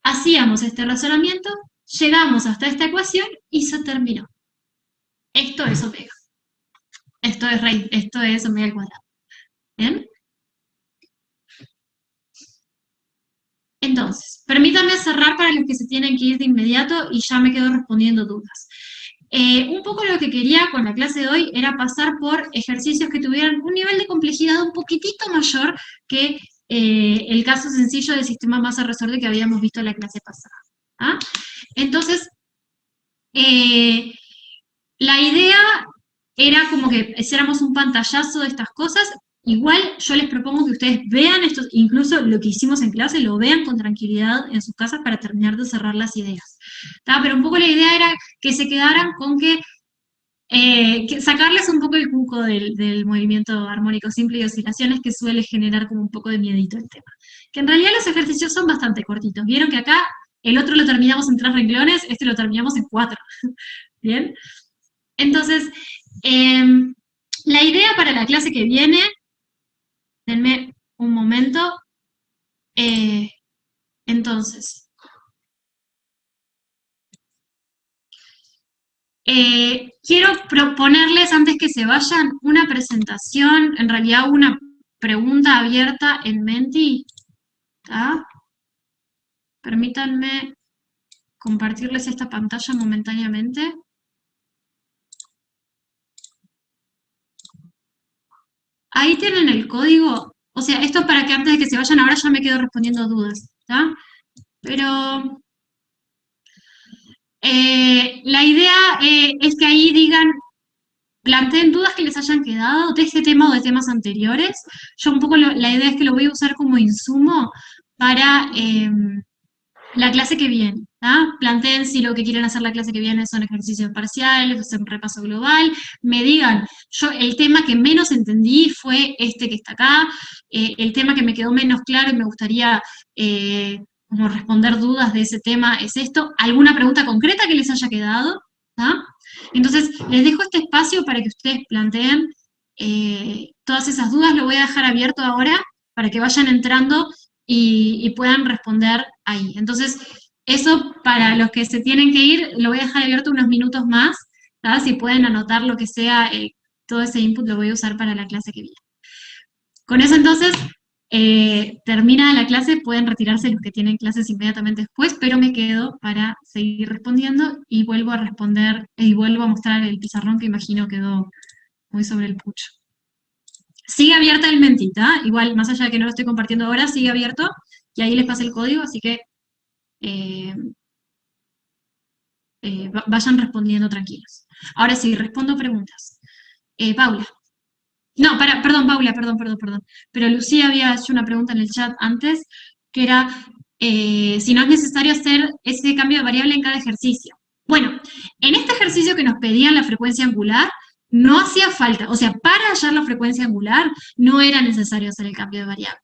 hacíamos este razonamiento, llegamos hasta esta ecuación y se terminó. Esto es omega. Esto es omega al cuadrado. ¿Bien? Entonces, permítanme cerrar para los que se tienen que ir de inmediato y ya me quedo respondiendo dudas. Un poco lo que quería con la clase de hoy era pasar por ejercicios que tuvieran un nivel de complejidad un poquitito mayor que el caso sencillo del sistema masa-resorte que habíamos visto en la clase pasada. ¿Ah? Entonces, la idea era como que hiciéramos un pantallazo de estas cosas. Igual yo les propongo que ustedes vean esto, incluso lo que hicimos en clase, lo vean con tranquilidad en sus casas para terminar de cerrar las ideas. ¿Tá? Pero un poco la idea era que se quedaran con que sacarles un poco el cuco del movimiento armónico simple y oscilaciones que suele generar como un poco de miedito el tema. Que en realidad los ejercicios son bastante cortitos. Vieron que acá el otro lo terminamos en 3 renglones, este lo terminamos en 4. ¿Bien? Entonces, la idea para la clase que viene, denme un momento, entonces, quiero proponerles, antes que se vayan, una presentación, en realidad una pregunta abierta en Menti. ¿Tá? Permítanme compartirles esta pantalla momentáneamente. Ahí tienen el código. O sea, esto es para que antes de que se vayan, ahora ya me quedo respondiendo dudas. ¿Tá? Pero la idea es que ahí digan, planteen dudas que les hayan quedado de este tema o de temas anteriores. Yo un poco la idea es que lo voy a usar como insumo para la clase que viene. ¿Tá? Planteen si lo que quieren hacer la clase que viene son ejercicios parciales, hacer un repaso global, me digan, yo el tema que menos entendí fue este que está acá, el tema que me quedó menos claro y me gustaría como responder dudas de ese tema es esto, alguna pregunta concreta que les haya quedado. ¿Tá? Entonces, les dejo este espacio para que ustedes planteen todas esas dudas, lo voy a dejar abierto ahora para que vayan entrando y puedan responder ahí. Entonces, eso para los que se tienen que ir, lo voy a dejar abierto unos minutos más, ¿tá? Si pueden anotar lo que sea, todo ese input lo voy a usar para la clase que viene. Con eso entonces, termina la clase, pueden retirarse los que tienen clases inmediatamente después, pero me quedo para seguir respondiendo y vuelvo a responder, y vuelvo a mostrar el pizarrón que imagino quedó muy sobre el pucho. Sigue abierta el Mentita, igual, más allá de que no lo estoy compartiendo ahora, sigue abierto, y ahí les pasé el código, así que vayan respondiendo tranquilos. Ahora sí, respondo preguntas. Paula. No, perdón, Paula, perdón. Pero Lucía había hecho una pregunta en el chat antes, que era si no es necesario hacer ese cambio de variable en cada ejercicio. Bueno, en este ejercicio que nos pedían la frecuencia angular, no hacía falta, o sea, para hallar la frecuencia angular, no era necesario hacer el cambio de variable.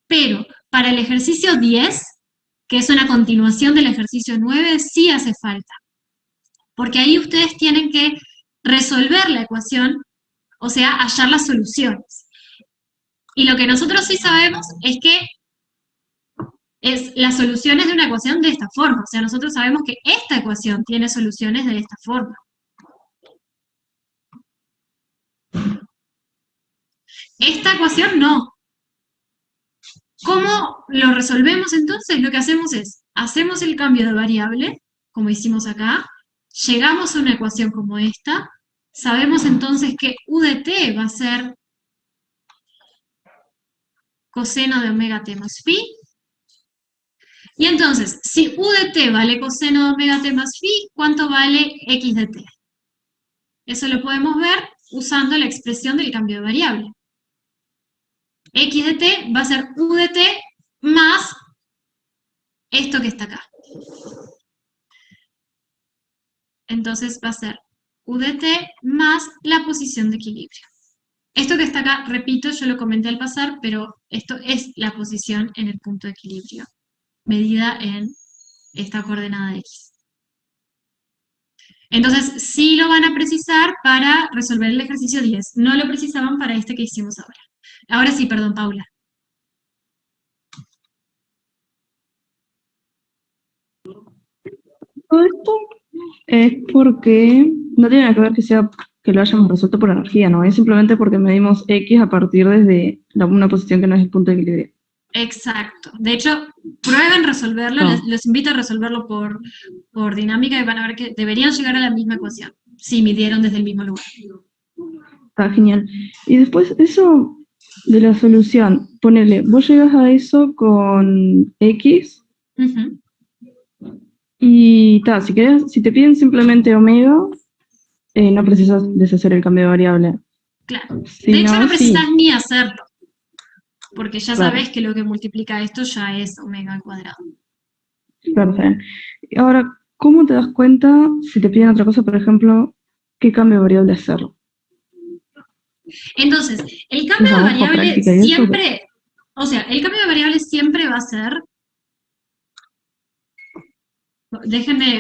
Pero para el ejercicio 10, que es una continuación del ejercicio 9, sí hace falta. Porque ahí ustedes tienen que resolver la ecuación, o sea, hallar las soluciones. Y lo que nosotros sí sabemos es que las soluciones de una ecuación de esta forma. O sea, nosotros sabemos que esta ecuación tiene soluciones de esta forma. Esta ecuación no. ¿Cómo lo resolvemos entonces? Lo que hacemos es, hacemos el cambio de variable, como hicimos acá, llegamos a una ecuación como esta, sabemos entonces que u de t va a ser coseno de omega t más phi, y entonces, si u de t vale coseno de omega t más phi, ¿cuánto vale x de t? Eso lo podemos ver usando la expresión del cambio de variable. X de t va a ser u de t más esto que está acá. Entonces va a ser u de t más la posición de equilibrio. Esto que está acá, repito, yo lo comenté al pasar, pero esto es la posición en el punto de equilibrio, medida en esta coordenada de x. Entonces, sí lo van a precisar para resolver el ejercicio 10. No lo precisaban para este que hicimos ahora. Ahora sí, perdón, Paula. Todo esto es porque no tiene nada que ver que lo hayamos resuelto por energía, ¿no? Es simplemente porque medimos X a partir desde una posición que no es el punto de equilibrio. Exacto. De hecho, prueben resolverlo, les invito a resolverlo por dinámica y van a ver que deberían llegar a la misma ecuación, si midieron desde el mismo lugar. Está genial. Y después, eso de la solución, ponele, vos llegas a eso con X, y si te piden simplemente omega, no precisas deshacer el cambio de variable. Claro. Si De hecho, no, no sí, precisas ni hacerlo, porque ya claro, sabés que lo que multiplica esto ya es omega al cuadrado. claro, está bien. Y ahora, ¿cómo te das cuenta si te piden otra cosa, por ejemplo, qué cambio de variable hacerlo? Entonces, el cambio de ¿Usamos para variable práctica y eso? siempre, o sea, el cambio de variable siempre va a ser,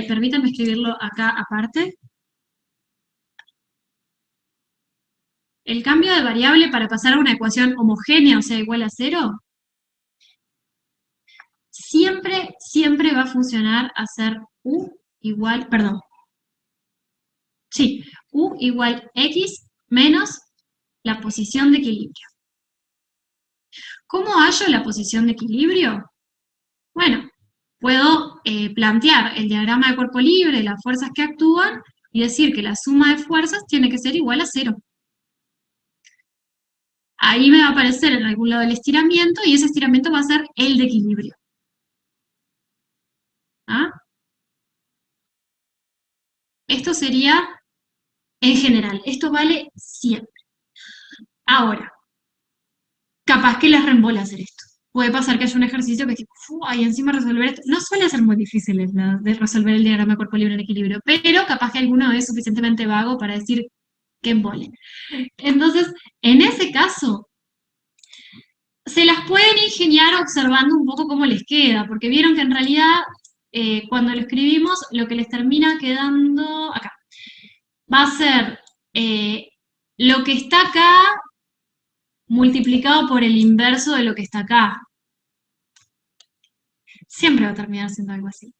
permítanme escribirlo acá aparte. El cambio de variable para pasar a una ecuación homogénea, o sea, igual a 0, siempre va a funcionar a ser u igual, perdón, sí, u igual x menos la posición de equilibrio. ¿Cómo hallo la posición de equilibrio? Bueno, puedo plantear el diagrama de cuerpo libre, las fuerzas que actúan, y decir que la suma de fuerzas tiene que ser igual a 0. Ahí me va a aparecer en algún lado el estiramiento, y ese estiramiento va a ser el de equilibrio. ¿Ah? Esto sería en general. Esto vale siempre. Ahora, capaz que les reembola hacer esto. Puede pasar que haya un ejercicio que es tipo, y encima resolver esto. No suele ser muy difícil de resolver el diagrama de cuerpo libre en equilibrio, pero capaz que alguno es suficientemente vago para decir que embole. Entonces, en ese caso, se las pueden ingeniar observando un poco cómo les queda, porque vieron que en realidad, cuando lo escribimos, lo que les termina quedando acá va a ser lo que está acá multiplicado por el inverso de lo que está acá. Siempre va a terminar siendo algo así.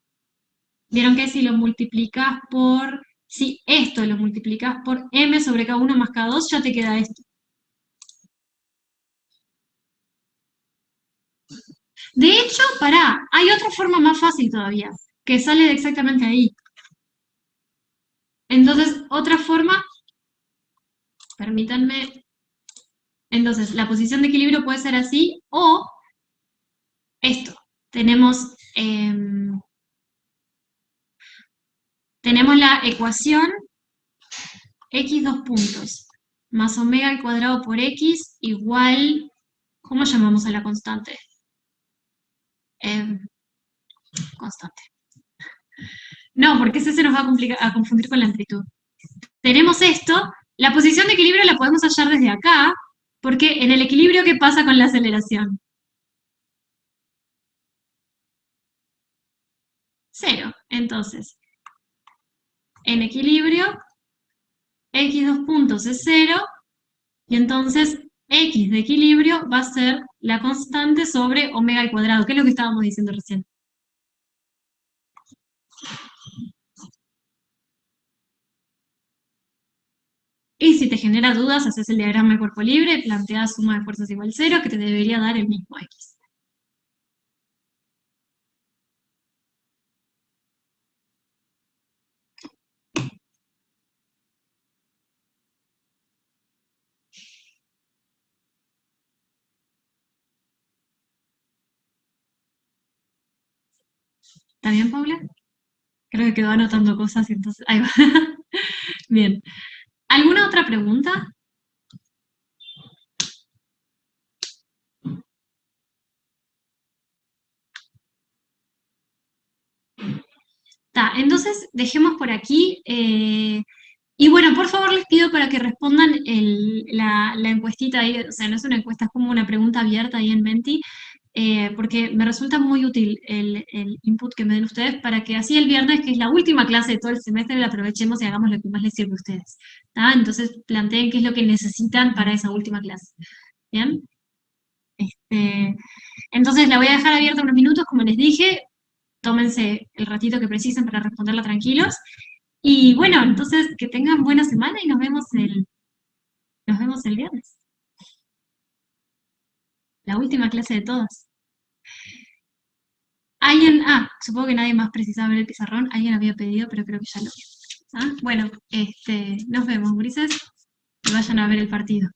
Vieron que si lo multiplicas por, si esto lo multiplicas por m sobre k1 más k2, ya te queda esto. De hecho, hay otra forma más fácil todavía, que sale de exactamente ahí. Entonces, otra forma, permítanme, entonces, la posición de equilibrio puede ser así, o esto. Tenemos la ecuación x dos puntos más omega al cuadrado por x igual, ¿cómo llamamos a la constante? Constante. No, porque ese se nos va a confundir con la amplitud. Tenemos esto, la posición de equilibrio la podemos hallar desde acá, porque en el equilibrio, ¿qué pasa con la aceleración? 0. Entonces, en equilibrio, x dos puntos es 0, y entonces x de equilibrio va a ser la constante sobre omega al cuadrado, que es lo que estábamos diciendo recién. Y si te genera dudas, haces el diagrama de cuerpo libre, planteas suma de fuerzas igual 0, que te debería dar el mismo x. ¿Está bien, Paula? Creo que quedó anotando cosas y entonces... Ahí va. Bien. ¿Alguna otra pregunta? Entonces, dejemos por aquí. Y bueno, por favor les pido para que respondan la encuestita ahí, o sea, no es una encuesta, es como una pregunta abierta ahí en Menti, porque me resulta muy útil el input que me den ustedes para que así el viernes, que es la última clase de todo el semestre, la aprovechemos y hagamos lo que más les sirve a ustedes. Entonces, planteen qué es lo que necesitan para esa última clase. ¿Bien? Entonces, la voy a dejar abierta unos minutos, como les dije. Tómense el ratito que precisen para responderla tranquilos. Y bueno, entonces que tengan buena semana y nos vemos el viernes. La última clase de todas. Supongo que nadie más precisaba ver el pizarrón. Alguien había pedido, pero creo que ya lo vio. Bueno, nos vemos, gurises. Que vayan a ver el partido.